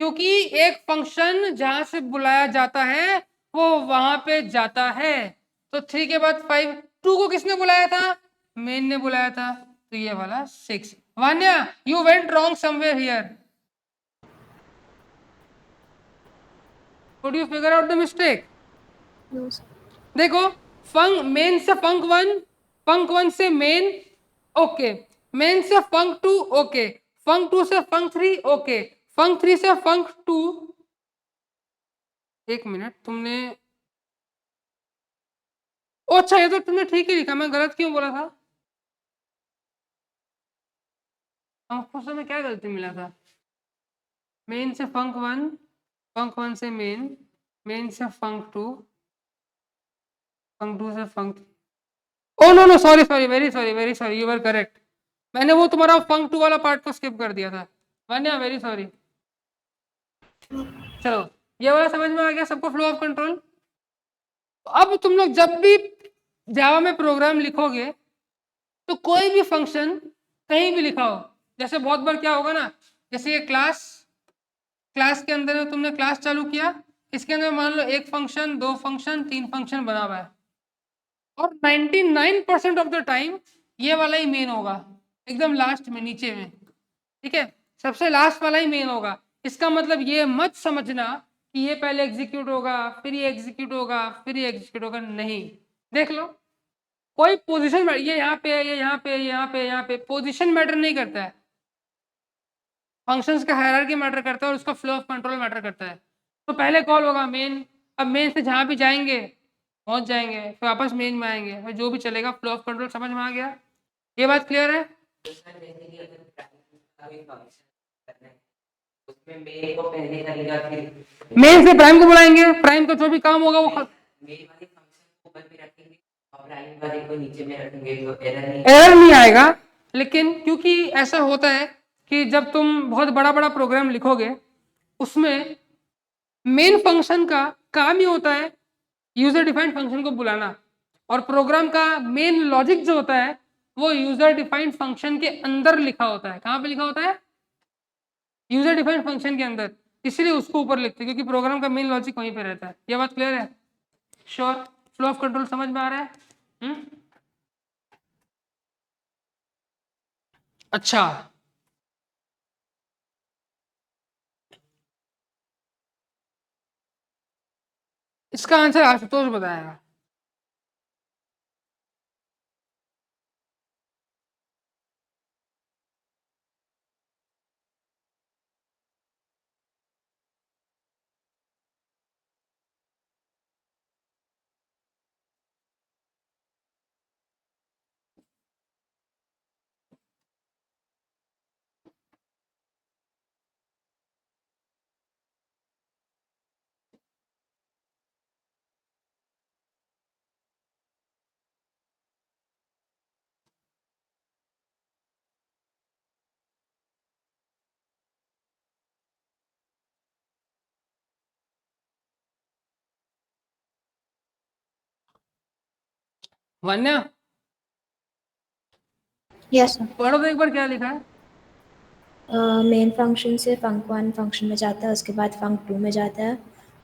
क्योंकि एक फंक्शन जहां से बुलाया जाता है वो वहां पे जाता है। तो 3 के बाद 5, 2 को किसने बुलाया था? मेन ने बुलाया था, तो ये वाला 6। Vanya, you went wrong somewhere here. Could you figure out the mistake?
No, sir.
देखो, मेन से फंक 1 से मेन, ओके, मेन से फंक 2, ओके, फंक 2 से फंक 3, ओके, फंक 3 से फंक 2। एक मिनट, तुमने, ओ अच्छा, ये तो तुमने ठीक ही लिखा, मैं गलत क्यों बोला था? हमको समय क्या गलती मिला था? मेन से फंक 1, फंक 1 से मेन, मेन से फंक 2, फंक 2 से func, oh no no, sorry sorry, very sorry, you are correct. मैंने वो तुम्हारा फंक 2 वाला पार्ट को स्किप कर दिया था। Vanya, very sorry. चलो, ये वाला समझ में आ गया सबको, फ्लो ऑफ कंट्रोल। अब तुम लोग जब भी जावा में प्रोग्राम लिखोगे तो कोई भी फंक्शन कहीं भी लिखा हो, जैसे बहुत बार क्या होगा ना, जैसे ये क्लास के अंदर में तुमने क्लास चालू किया, इसके अंदर मान लो 1 फंक्शन, 2 फंक्शन, 3 फंक्शन बना हुआ है, और 99% ऑफ द टाइम ये वाला ही मेन होगा, एकदम लास्ट में नीचे में, ठीक है, सबसे लास्ट वाला ही मेन होगा। इसका मतलब ये मत समझना कि ये पहले एग्जीक्यूट होगा, फिर ये एग्जीक्यूट होगा, फिर ये एग्जीक्यूट होगा, नहीं। देख लो, कोई पोजीशन, ये यहाँ पे, ये यहाँ पे, यहाँ पे, यहाँ पे, पोजीशन मैटर नहीं करता है। फंक्शंस का हायरार्की मैटर करता है और उसका फ्लो ऑफ कंट्रोल मैटर करता है। तो पहले कॉल होगा मेन, अब मेन से जहाँ भी जाएंगे पहुंच जाएंगे, फिर वापस मेन में आएंगे, फिर जो भी चलेगा फ्लो ऑफ कंट्रोल। समझ में आ गया? ये बात क्लियर है?
उसमें मेन को पहले करेगा, फिर
मेन से प्राइम को बुलाएंगे, प्राइम का जो भी काम होगा वो
मेन वाले फंक्शन को ऊपर पे रखेंगे और प्राइम वाले को नीचे में रखेंगे, तो
एरर नहीं आएगा। लेकिन क्योंकि ऐसा होता है कि जब तुम बहुत बड़ा बड़ा प्रोग्राम लिखोगे, उसमें मेन फंक्शन का काम ही होता है यूजर डिफाइंड फंक्शन को बुलाना, और प्रोग्राम का मेन लॉजिक जो होता है वो यूजर डिफाइंड फंक्शन के अंदर लिखा होता है। कहाँ पे लिखा होता है? यूजर डिफाइंड फंक्शन के अंदर, इसलिए उसको ऊपर लिखते हैं, क्योंकि प्रोग्राम का मेन लॉजिक वहीं पे रहता है। ये बात क्लियर है? श्योर? फ्लो ऑफ कंट्रोल समझ में आ रहा है? अच्छा, इसका आंसर आशुतोष बताएगा। वन्या,
Yes, sir.
पढ़ो तो एक बार क्या लिखा है।
मेन फंक्शन से फंक 1 फंक्शन में जाता है, उसके बाद फंक 2 में जाता है,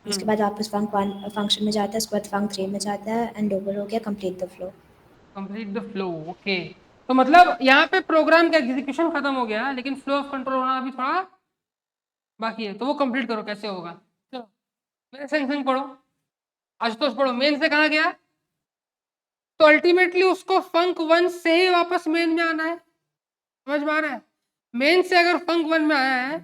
उसके बाद वापस फंक 1 फंक्शन में जाता है, उसके बाद फंक 3 में जाता है, एंड ओवर हो गया, complete the flow.
Complete the flow, okay. तो मतलब यहाँ पे प्रोग्राम का एग्जीक्यूशन खत्म हो गया, लेकिन फ्लो ऑफ कंट्रोल होना अभी थोड़ा बाकी है, तो वो कंप्लीट करो। कैसे होगा? चलो मेरे संग संग पढ़ो, आशुतोष पढ़ो। मेन से कहाँ गया? तो अल्टीमेटली उसको फंक 1 से ही वापस मेन में आना है। समझ में आ रहा है? मेन से अगर फंक 1 में आया है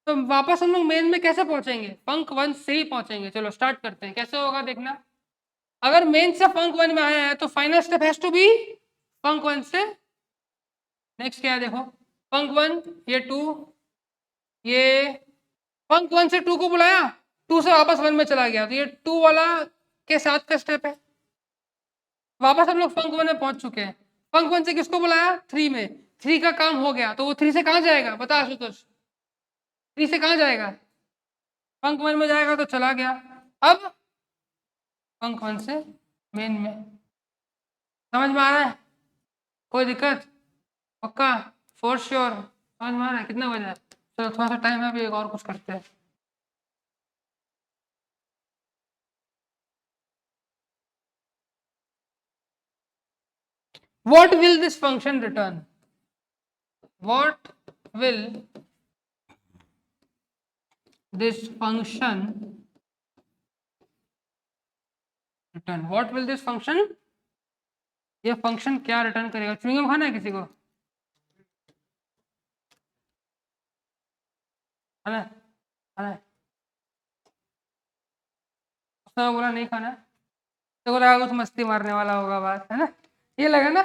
तो वापस हम लोग मेन में कैसे पहुंचेंगे? फंक 1 से ही पहुंचेंगे। चलो स्टार्ट करते हैं, कैसे होगा देखना। अगर मेन से फंक 1 में आया है तो final step has to be func 1 से। नेक्स्ट क्या है देखो, फंक 1, ये 2, ये फंक 1 से 2 को बुलाया, 2 से वापस 1 में चला गया, तो ये 2 वाला के साथ का स्टेप है। वापस हम लोग फंक 1 में पहुंच चुके हैं। फंक 1 से किसको बुलाया? 3 में। 3 का काम हो गया, तो वो 3 से कहाँ जाएगा? बता आशुतोष, 3 से कहाँ जाएगा? फंक 1 में जाएगा, तो चला गया। अब फंक 1 से मेन में। समझ में आ रहा है? कोई दिक्कत? पक्का? फॉर श्योर समझ में आ रहा है? कितना बजा है? चलो थोड़ा सा टाइम है, अभी एक और कुछ करते हैं। What will this function return? What will this function return? What will this function? ये फंक्शन क्या रिटर्न करेगा? च्युइंगम खाना है किसी को? खाना है? खाना है? उसने बोला नहीं खाना है, तो लगा कुछ मस्ती मारने वाला होगा, बात है ना, ये लगा ना।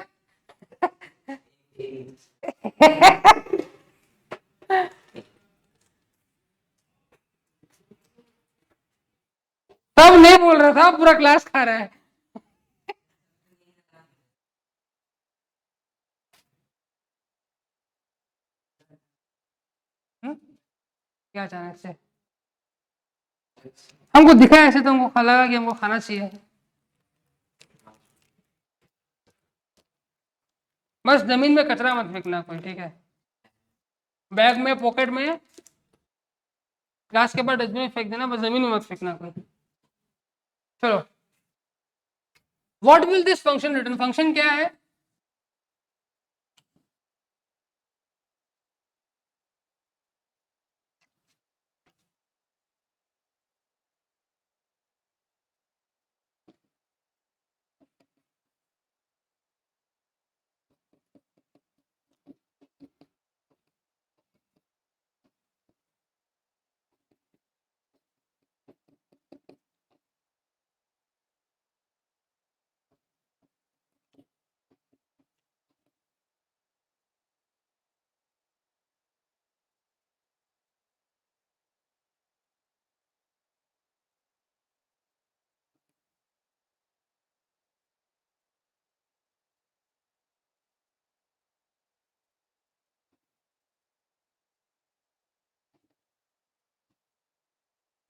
तब नहीं बोल रहा था, पूरा क्लास खा रहा है। क्या अचानक से हमको दिखा ऐसे, तो हमको लगा कि हमको खाना चाहिए। बस जमीन में कचरा मत फेंकना कोई, ठीक है? बैग में, पॉकेट में, क्लास के बाद डस्टबिन में फेंक देना, बस जमीन में मत फेंकना कोई। चलो, what will this function return? Function क्या है?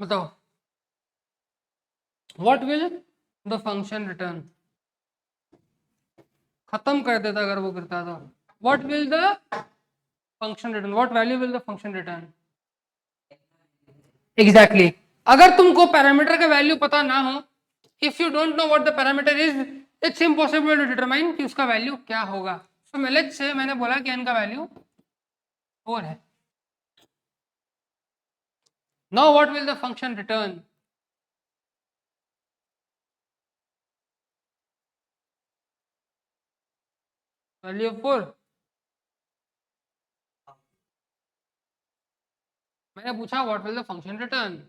बताओ, what will the function return? खत्म कर देता अगर वो करता तो। What will the function return? What value will the function return? Exactly. अगर तुमको पैरामीटर का वैल्यू पता ना हो, if you don't know what the parameter is, it's impossible to determine कि उसका वैल्यू क्या होगा। सो लेट्स से मैंने बोला कि n का वैल्यू 4 है। Now what will the function return? Value of 4। मैंने पूछा what will the function return.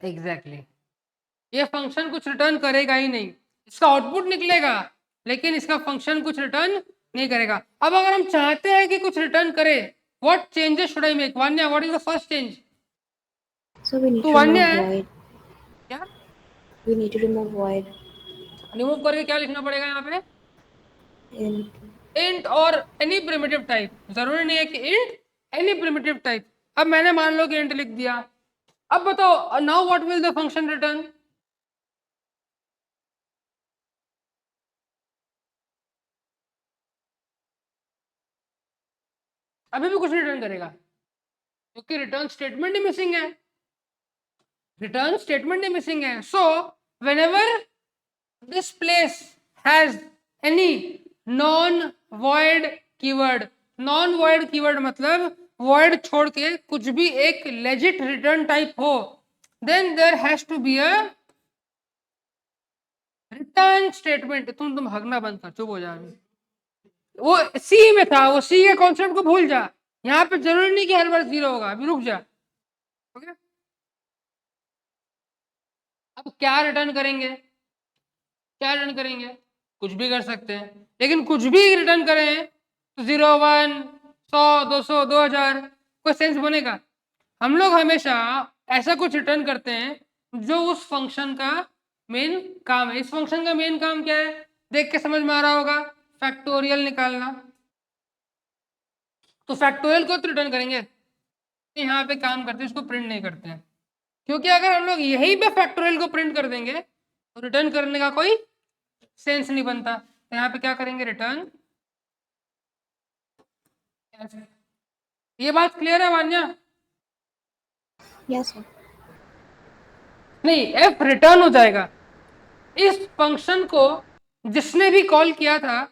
Exactly. ये फंक्शन कुछ रिटर्न करेगा ही नहीं, इसका आउटपुट निकलेगा, लेकिन इसका फंक्शन कुछ रिटर्न नहीं करेगा। अब अगर हम चाहते हैं कि कुछ रिटर्न करे, what changes should I make? Vanya, what is the first change?
So we need
तो
to
वान्या
remove
है
void.
क्या?
We need to remove void
remove करके क्या लिखना पड़ेगा यहाँ पे?
in
इंट और एनी प्रिमिटिव टाइप। जरूरी नहीं है कि इंट, एनी प्रिमिटिव टाइप। अब मैंने मान लो कि इंट लिख दिया। अब बताओ, now what will the function return? अभी भी कुछ रिटर्न करेगा, क्योंकि रिटर्न स्टेटमेंट ही मिसिंग है। रिटर्न स्टेटमेंट ही मिसिंग है। So whenever this place has any non void keyword, non void keyword मतलब वॉइड छोड़ के कुछ भी एक लेजिट रिटर्न टाइप हो, then there has to be a return statement. तुम हगना बंद कर, चुप हो जा। वो सी में था, वो सी के कॉन्सेप्ट को भूल जा। यहाँ पे जरूरी नहीं कि हर बार 0 होगा, अभी रुक जा। ओके, अब क्या रिटर्न करेंगे? क्या रिटर्न करेंगे? कुछ भी कर सकते हैं, लेकिन कुछ भी रिटर्न करें तो 0, 1, 100, 200, 2000 कोई सेंस बनेगा? हम लोग हमेशा ऐसा कुछ रिटर्न करते हैं जो उस फंक्शन का मेन काम है। इस फंक्शन का मेन काम क्या है? देख के समझ में आ रहा होगा, फैक्टोरियल निकालना। तो फैक्टोरियल को तो रिटर्न करेंगे, यहाँ पे काम करते हैं, इसको प्रिंट नहीं करते हैं। क्योंकि अगर हम लोग यहीं पे फैक्टोरियल को प्रिंट कर देंगे तो रिटर्न करने का कोई सेंस नहीं बनता। तो यहाँ पे क्या करेंगे, रिटर्न। ये बात क्लियर है वान्या?
Yes sir.
नहीं, एफ रिटर्न हो जाएगा। इस फंक्शन को जिसने भी कॉल किया था,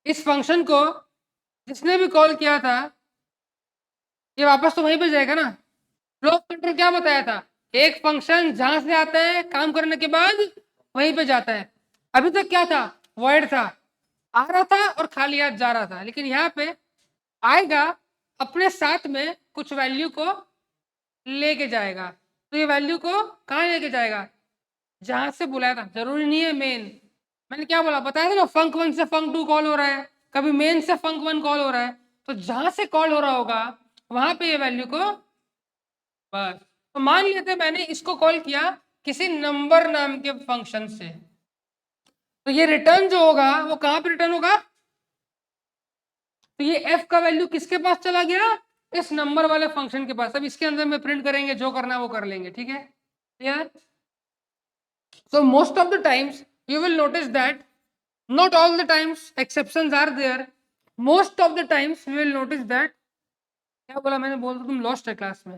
इस फंक्शन को जिसने भी कॉल किया था, ये वापस तो वहीं पे जाएगा ना। फ्लो ऑफ कंट्रोल क्या बताया था, एक फंक्शन जहां से आता है काम करने के बाद वहीं पे जाता है। अभी तक क्या था, वॉइड था, आ रहा था और खाली हाथ जा रहा था। लेकिन यहाँ पे आएगा, अपने साथ में कुछ वैल्यू को लेके जाएगा। तो ये वैल्यू को कहाँ लेके जाएगा, जहां से बुलाया था। जरूरी नहीं है मेन, मैंने क्या बोला, बताया था ना, फंक 1 से फंक 2 कॉल हो रहा है, कभी मेन से फंक 1 कॉल हो रहा है। तो जहां से कॉल हो रहा होगा वहां पे ये वैल्यू को, बस। तो मान लेते मैंने इसको कॉल किया किसी नंबर नाम के फंक्शन से, तो ये रिटर्न जो होगा वो कहां पे रिटर्न होगा, तो ये एफ का वैल्यू किसके पास चला गया, इस नंबर वाले फंक्शन के पास। अब इसके अंदर में प्रिंट करेंगे, जो करना है वो कर लेंगे, ठीक है, clear. So most of the times you will notice that, not all the times, exceptions are there, most of the times you will notice that, क्या बोला मैंने, बोल तो तुम लॉस्ट है क्लास में।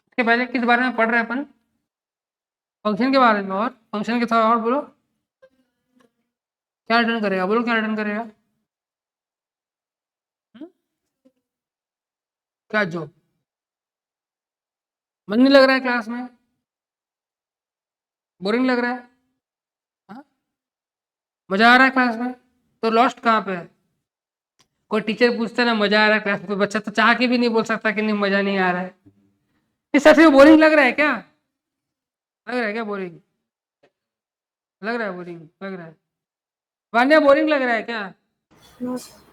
इसके पहले किस बारे में पढ़ रहे हैं अपन, फंक्शन के बारे में, और फंक्शन के साथ और बोलो क्या रिटर्न करेगा, बोलो क्या रिटर्न करेगा। क्या जो मन नहीं लग रहा है क्लास में, बोरिंग लग रहा है, हाँ? मजा आ रहा है क्लास में, तो लॉस्ट कहाँ पे है। कोई टीचर पूछता है ना मजा आ रहा है क्लास में, तो बच्चा तो चाह के भी नहीं बोल सकता कि नहीं मजा नहीं आ रहा है। इस सच में बोरिंग लग रहा है क्या, लग रहा है क्या बोरिंग, लग रहा है बोरिंग, लग रहा है वान्या, बोरिंग लग रहा है क्या।
No sir.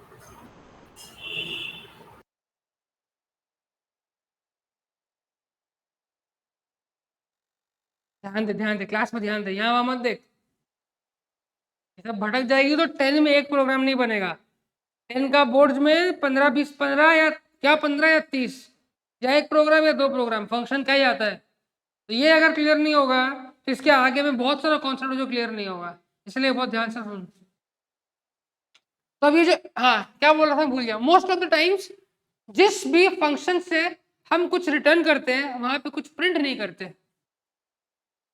ध्यान दे क्लास में, ध्यान दे, यहाँ वहां मत देख, ये सब भटक जाएगी तो 10 में एक प्रोग्राम नहीं बनेगा। 10 का बोर्ड में 15 20 15 या क्या 15 या 30, या एक प्रोग्राम या 2 प्रोग्राम, फंक्शन का ही आता है। तो ये अगर क्लियर नहीं होगा तो इसके आगे में बहुत सारा कॉन्सेप्ट जो क्लियर नहीं होगा, इसलिए बहुत ध्यान से सुन। तो अभी जो, हाँ क्या बोल रहा था भूल गया। मोस्ट ऑफ द टाइम्स जिस भी फंक्शन से हम कुछ रिटर्न करते हैं वहां पे कुछ प्रिंट नहीं करते,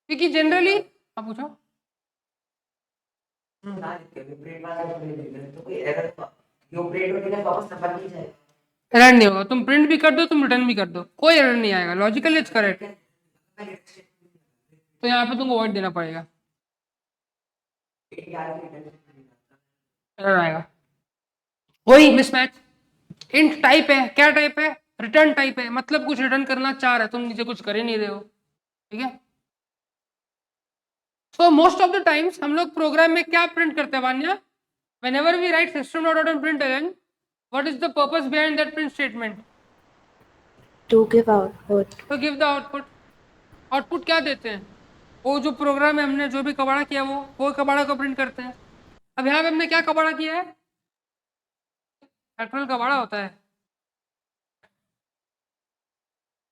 क्योंकि जनरली, आप पूछो। एरर नहीं होगा, तुम प्रिंट भी कर दो तुम रिटर्न भी कर दो, कोई एरर नहीं आएगा, लॉजिकली इट्स करेक्ट। तो यहाँ पे तुमको वॉइड देना पड़ेगा, एरर आएगा। वही मिसमैच, इंट टाइप है, क्या टाइप है, रिटर्न टाइप है, मतलब कुछ रिटर्न करना चाह रहा है, तुम नीचे कुछ कर ही नहीं रहे हो, ठीक है। So most of the times हम लोग प्रोग्राम में क्या प्रिंट करते हैं Vanya, whenever we write system.out.println, what is the purpose behind that print statement,
To give output.
to give the output। Output क्या देते हैं, वो जो प्रोग्राम है हमने जो भी कबाड़ा किया वो कबाड़ा को प्रिंट करते हैं। अब यहाँ पे हमने क्या कबाड़ा किया है, फैक्टोरियल कबाड़ा होता है,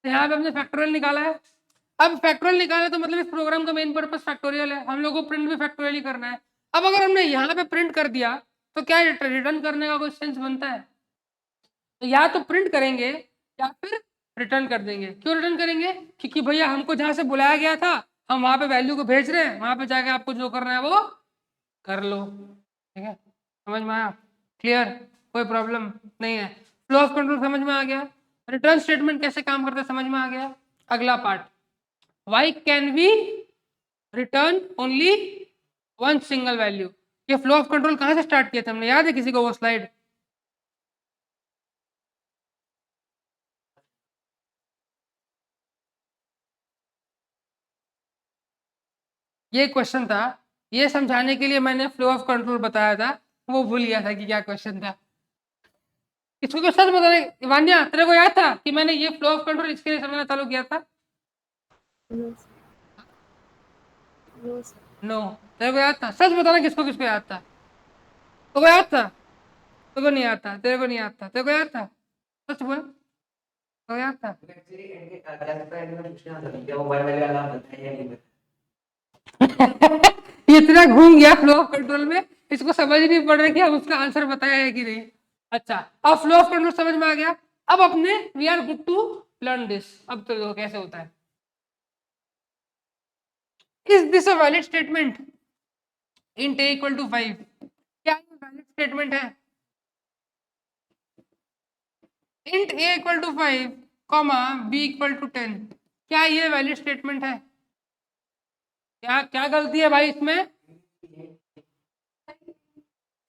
तो यहाँ पे हमने फैक्टोरियल निकाला है। अब फैक्टोरियल निकाला तो मतलब इस प्रोग्राम का मेन पर्पस फैक्टोरियल है, हम लोग को प्रिंट भी फैक्टोरियल ही करना है। अब अगर हमने यहाँ पे प्रिंट कर दिया तो क्या रिटर्न करने का कोई सेंस बनता है, तो या तो प्रिंट करेंगे या फिर रिटर्न कर देंगे। क्यों रिटर्न करेंगे, क्योंकि भैया हमको जहाँ से बुलाया गया था हम वहाँ पे वैल्यू को भेज रहे हैं, वहाँ पे जाके आपको जो करना है वो कर लो, ठीक है, समझ में आया, क्लियर, कोई प्रॉब्लम नहीं है। फ्लो ऑफ कंट्रोल समझ में आ गया, रिटर्न स्टेटमेंट कैसे काम करता है समझ में आ गया। अगला part, why can we return only one single value. ये फ्लो ऑफ कंट्रोल कहाँ से स्टार्ट किया था हमने, याद है किसी को वो स्लाइड, ये क्वेश्चन था, ये समझाने के लिए मैंने फ्लो ऑफ कंट्रोल बताया था, वो भूल गया था कि क्या क्वेश्चन था। इसको तो सच बताने वान्या, तेरे को याद था कि मैंने ये फ्लो ऑफ कंट्रोल इसके लिए समझना चालू किया था।
No sir. No sir.
No, तेरे को याद था, सच बताना किसको किसको याद था, तो याद था, तेरे को नहीं याद था, तेरे को नहीं याद था, तेरे को याद था, सच बोल। तो याद था। ये इतना घूम गया फ्लो ऑफ कंट्रोल में, इसको समझ ही नहीं पड़ रहा कि हम उसका आंसर बताया है कि नहीं। अच्छा, अब फ्लो ऑफ कंट्रोल समझ में आ गया। अब अपने we are good to learn this. अब तो देखो कैसे होता है। Is this a valid statement? Int a equal to 5, क्या ये वैलिड स्टेटमेंट है? Int a equal to 5 comma b equal to 10, क्या ये वैलिड स्टेटमेंट है? क्या क्या गलती है भाई इसमें?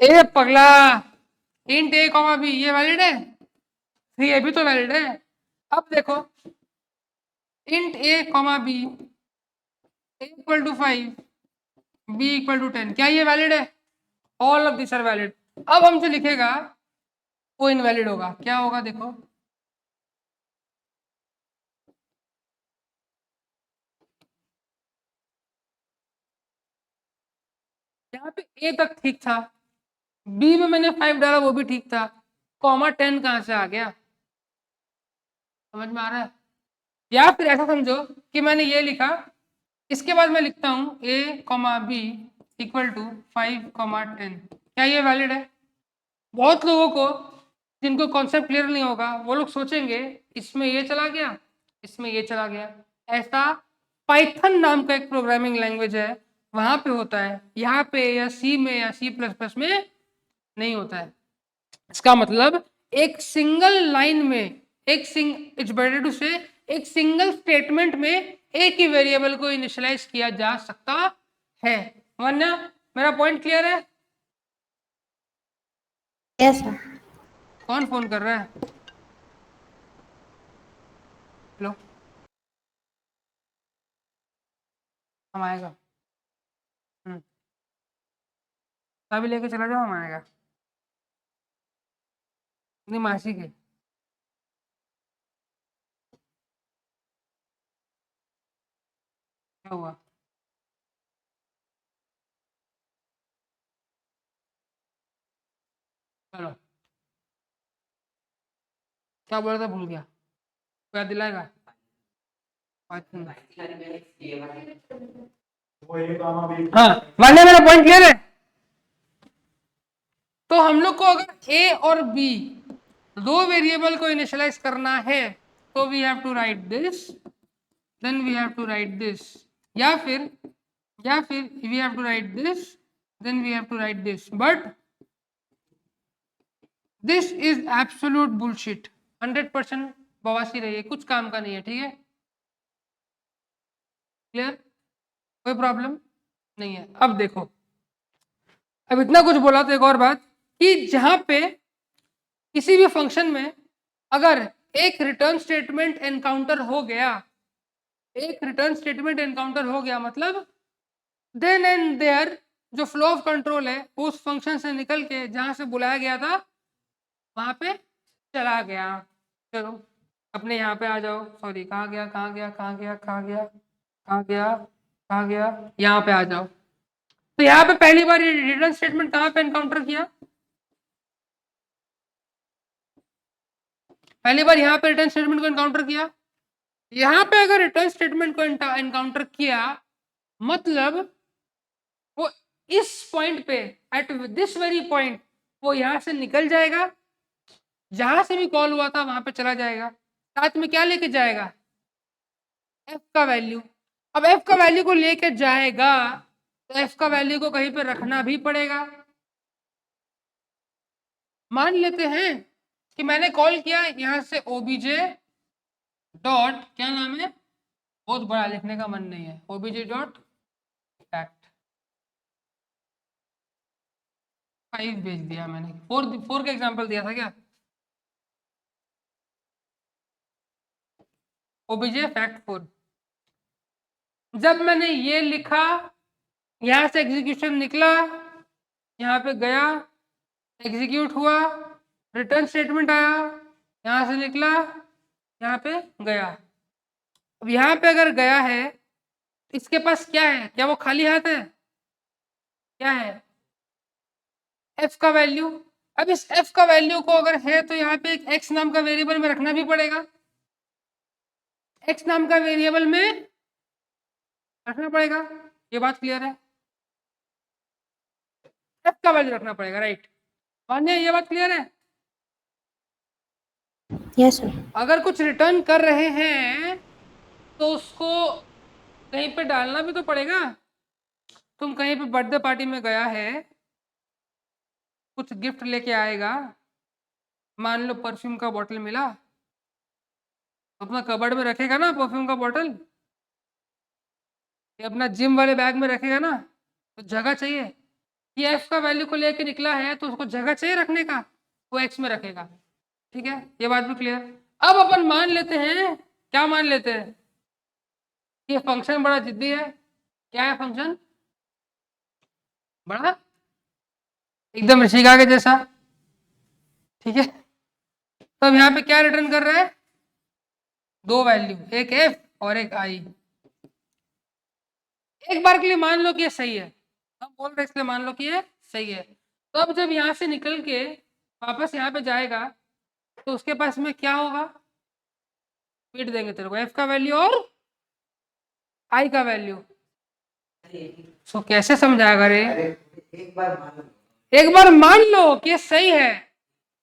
ए पगला, इंट a कॉमा b ये वैलिड है? ये भी तो वैलिड है। अब देखो, int a comma b equal to 5 b equal to 10, क्या ये वैलिड है? All of this are valid. अब हम जो लिखेगा वो इनवैलिड होगा। क्या होगा देखो, यहाँ पे a तक ठीक था, b में मैंने 5 डाला वो भी ठीक था, कॉमा 10 कहाँ से आ गया? समझ में आ रहा है? या फिर ऐसा समझो कि मैंने ये लिखा, इसके बाद मैं लिखता हूँ a comma b equal to 5 comma 10, क्या ये वैलिड है? बहुत लोगों को जिनको कॉन्सेप्ट क्लियर नहीं होगा वो लोग सोचेंगे इसमें ये चला गया, इसमें ये चला गया। ऐसा पाइथन नाम का एक प्रोग्रामिंग लैंग्वेज है, वहां पे होता है, यहाँ पे या सी में या C++ में नहीं होता है। इसका मतलब एक सिंगल लाइन में, इट्स बेटर टू से एक सिंगल स्टेटमेंट में एक ही वेरिएबल को इनिशियलाइज किया जा सकता है। वरना मेरा पॉइंट क्लियर है?
Yes sir.
कौन फोन कर रहा है? हेलो, हम आएगा। अभी लेके चला जाओ, हम आएगा। नहीं मासी के। क्या हुआ? चलो, क्या बोला था भूल गया, याद दिलाएगा? हाँ, वाले मेरा पॉइंट क्लियर है? तो हम लोग को अगर a और b दो वेरिएबल को इनिशियलाइज करना है तो we have to write this, then we have to write this, या फिर we have to write this, then we have to write this. But this is absolute bullshit, 100% बवासी रही है, कुछ काम का नहीं है। ठीक है, क्लियर? कोई प्रॉब्लम नहीं है। अब देखो, अब इतना कुछ बोला तो एक और बात कि जहां पे किसी भी फंक्शन में अगर एक रिटर्न स्टेटमेंट एनकाउंटर हो गया, मतलब देन एंड देयर जो फ्लो ऑफ कंट्रोल है उस फंक्शन से निकल के जहां से बुलाया गया था वहां पे चला गया। चलो अपने यहाँ पे आ जाओ। सॉरी, कहाँ गया, यहाँ पे आ जाओ। तो यहाँ पे पहली बार रिटर्न स्टेटमेंट कहाँ पे एनकाउंटर किया? पहली बार यहाँ पे रिटर्न स्टेटमेंट को एनकाउंटर किया। यहाँ पे अगर रिटर्न स्टेटमेंट को एनकाउंटर किया मतलब वो इस पॉइंट पे, एट दिस वेरी पॉइंट, वो यहाँ से निकल जाएगा, जहां से भी कॉल हुआ था वहां पे चला जाएगा, साथ में क्या लेके जाएगा? f का वैल्यू। अब f का वैल्यू को लेके जाएगा तो f का वैल्यू को कहीं पे रखना भी पड़ेगा। मान लेते हैं कि मैंने कॉल किया यहाँ से obj डॉट, क्या नाम है, बहुत बड़ा लिखने का मन नहीं है, obj डॉट फैक्ट 5 भेज दिया मैंने। 4 का एग्जांपल दिया था क्या? obj fact 4। जब मैंने ये लिखा, यहाँ से एग्जीक्यूशन निकला, यहाँ पे गया, एग्जीक्यूट हुआ, रिटर्न स्टेटमेंट आया, यहाँ से निकला, यहाँ पे गया। अब यहाँ पे अगर गया है इसके पास क्या है? क्या वो खाली हाथ है? क्या है? f का वैल्यू। अब इस f का वैल्यू को अगर है तो यहाँ पे एक x नाम का वेरिएबल में रखना भी पड़ेगा। x नाम का वेरिएबल में रखना पड़ेगा, ये बात क्लियर है। f का वैल्यू रखना पड़ेगा, राइट। मान्य, ये बात क्लियर है।
Yes sir.
अगर कुछ रिटर्न कर रहे हैं तो उसको कहीं पे डालना भी तो पड़ेगा। तुम कहीं पे बर्थडे पार्टी में गया है, कुछ गिफ्ट लेके आएगा, मान लो परफ्यूम का बॉटल मिला, अपना कबर्ड में रखेगा ना परफ्यूम का बॉटल, ये अपना जिम वाले बैग में रखेगा ना, तो जगह चाहिए। ये एफ का वैल्यू को लेके निकला है तो उसको जगह चाहिए रखने का, वो एक्स में रखेगा। ठीक है, ये बात भी क्लियर। अब अपन मान लेते हैं, क्या मान लेते हैं, ये फंक्शन बड़ा जिद्दी है। क्या है फंक्शन? बड़ा एकदम ऋषिका के जैसा। ठीक है, तो अब यहाँ पे क्या रिटर्न कर रहा है? दो वैल्यू, एक एफ और एक आई। एक बार के लिए मान लो कि ये सही है, हम बोल रहे इसलिए मान लो कि ये सही है। तो अब जब यहाँ से निकल के वापस यहाँ पे जाएगा तो उसके पास में क्या होगा? फीड देंगे तेरे को एफ का वैल्यू और आई का वैल्यू। सो कैसे समझाएगा रे?
एक बार मान लो,
एक बार मान लो कि ये सही है,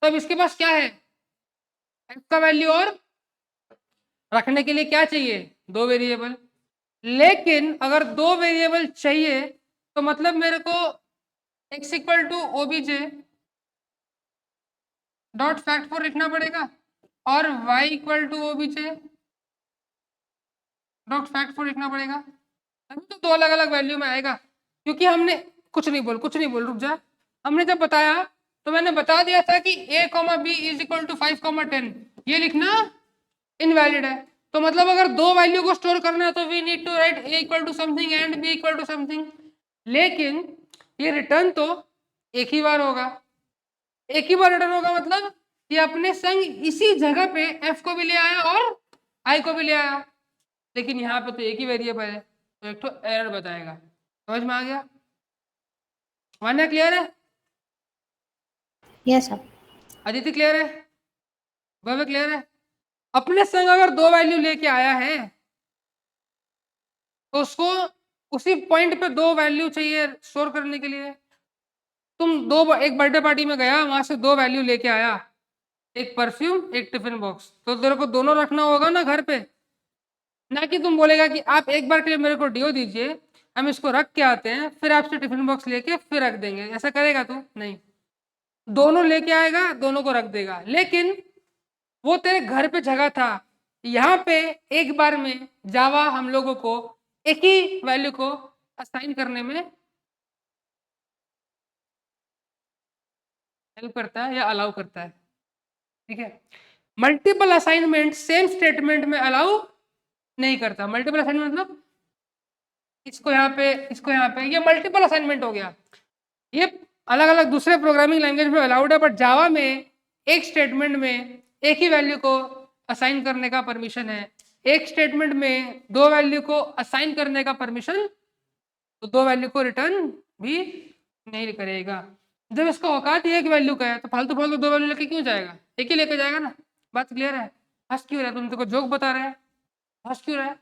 तो अब इसके पास क्या है? एफ का वैल्यू और रखने के लिए क्या चाहिए? दो वेरिएबल। लेकिन अगर दो वेरिएबल चाहिए तो मतलब मेरे को x equal to OBJ dot fact four लिखना पड़ेगा और y equal to OBJ dot fact four लिखना पड़ेगा। अभी तो दो अलग अलग वैल्यू में आएगा, क्योंकि हमने कुछ नहीं बोल, रुक जा। हमने जब बताया तो मैंने बता दिया था कि a comma b is equal to 5 comma 10, ये लिखना इनवैलिड है। तो मतलब अगर दो वैल्यू को स्टोर करना है तो we need to write a equal to something and b equal to something. लेकिन ये रिटर्न तो एक ही बार होगा, एक ही बार रिटर्न होगा, मतलब ये अपने संग इसी जगह पे f को भी ले आया और i को भी ले आया। लेकिन यहाँ पे तो एक ही वेरिएबल है, तो एक तो एरर बताएगा। समझ में आ गया? मान्य क्लियर है?
Yes sir.
अदिति क्लियर है? भव्य क्लियर है? अपने संग अगर दो वैल्यू लेके आया है तो उसको उसी पॉइंट पे दो वैल्यू चाहिए स्टोर करने के लिए। तुम एक बर्थडे पार्टी में गया, वहां से दो वैल्यू लेके आया, एक परफ्यूम एक टिफिन बॉक्स, तो तेरे को दोनों रखना होगा ना घर पे। ना कि तुम बोलेगा कि आप एक बार के लिए मेरे को डिओ दीजिए, हम इसको रख के आते हैं, फिर आपसे टिफिन बॉक्स लेके फिर रख देंगे। ऐसा करेगा तू? नहीं, दोनों लेके आएगा, दोनों को रख देगा। लेकिन वो तेरे घर पे जगह था, यहाँ पे एक बार में जावा हम लोगों को एक ही वैल्यू को असाइन करने में हेल्प करता है या अलाउ करता है। ठीक है, मल्टीपल असाइनमेंट सेम स्टेटमेंट में अलाउ नहीं करता। मल्टीपल असाइनमेंट मतलब इसको यहाँ पे, इसको यहाँ पे, ये मल्टीपल असाइनमेंट हो गया। ये अलग अलग दूसरे प्रोग्रामिंग लैंग्वेज में अलाउड है, बट जावा में एक स्टेटमेंट में एक ही वैल्यू को असाइन करने का परमिशन है। एक स्टेटमेंट में दो वैल्यू को असाइन करने का परमिशन, तो दो वैल्यू को रिटर्न भी नहीं करेगा। जब इसका औकात ही एक वैल्यू का है तो फालतू फालतू दो वैल्यू लेके क्यों जाएगा? एक ही लेके जाएगा ना। बात क्लियर है? हंस क्यों रहा है? तुम तो जोक बता रहे हैं, हंस क्यों रहा है?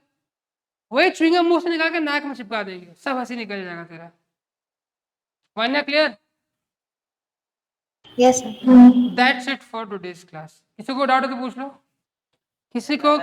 वही च्युइंगम मुंह से निकाल के नाक में चिपका देगी, सब हंसी निकल जाएगा तेरा। मान्य clear?
Yes sir.
That's it for today's class. किसी को डाउट है तो पूछ लो। किसी को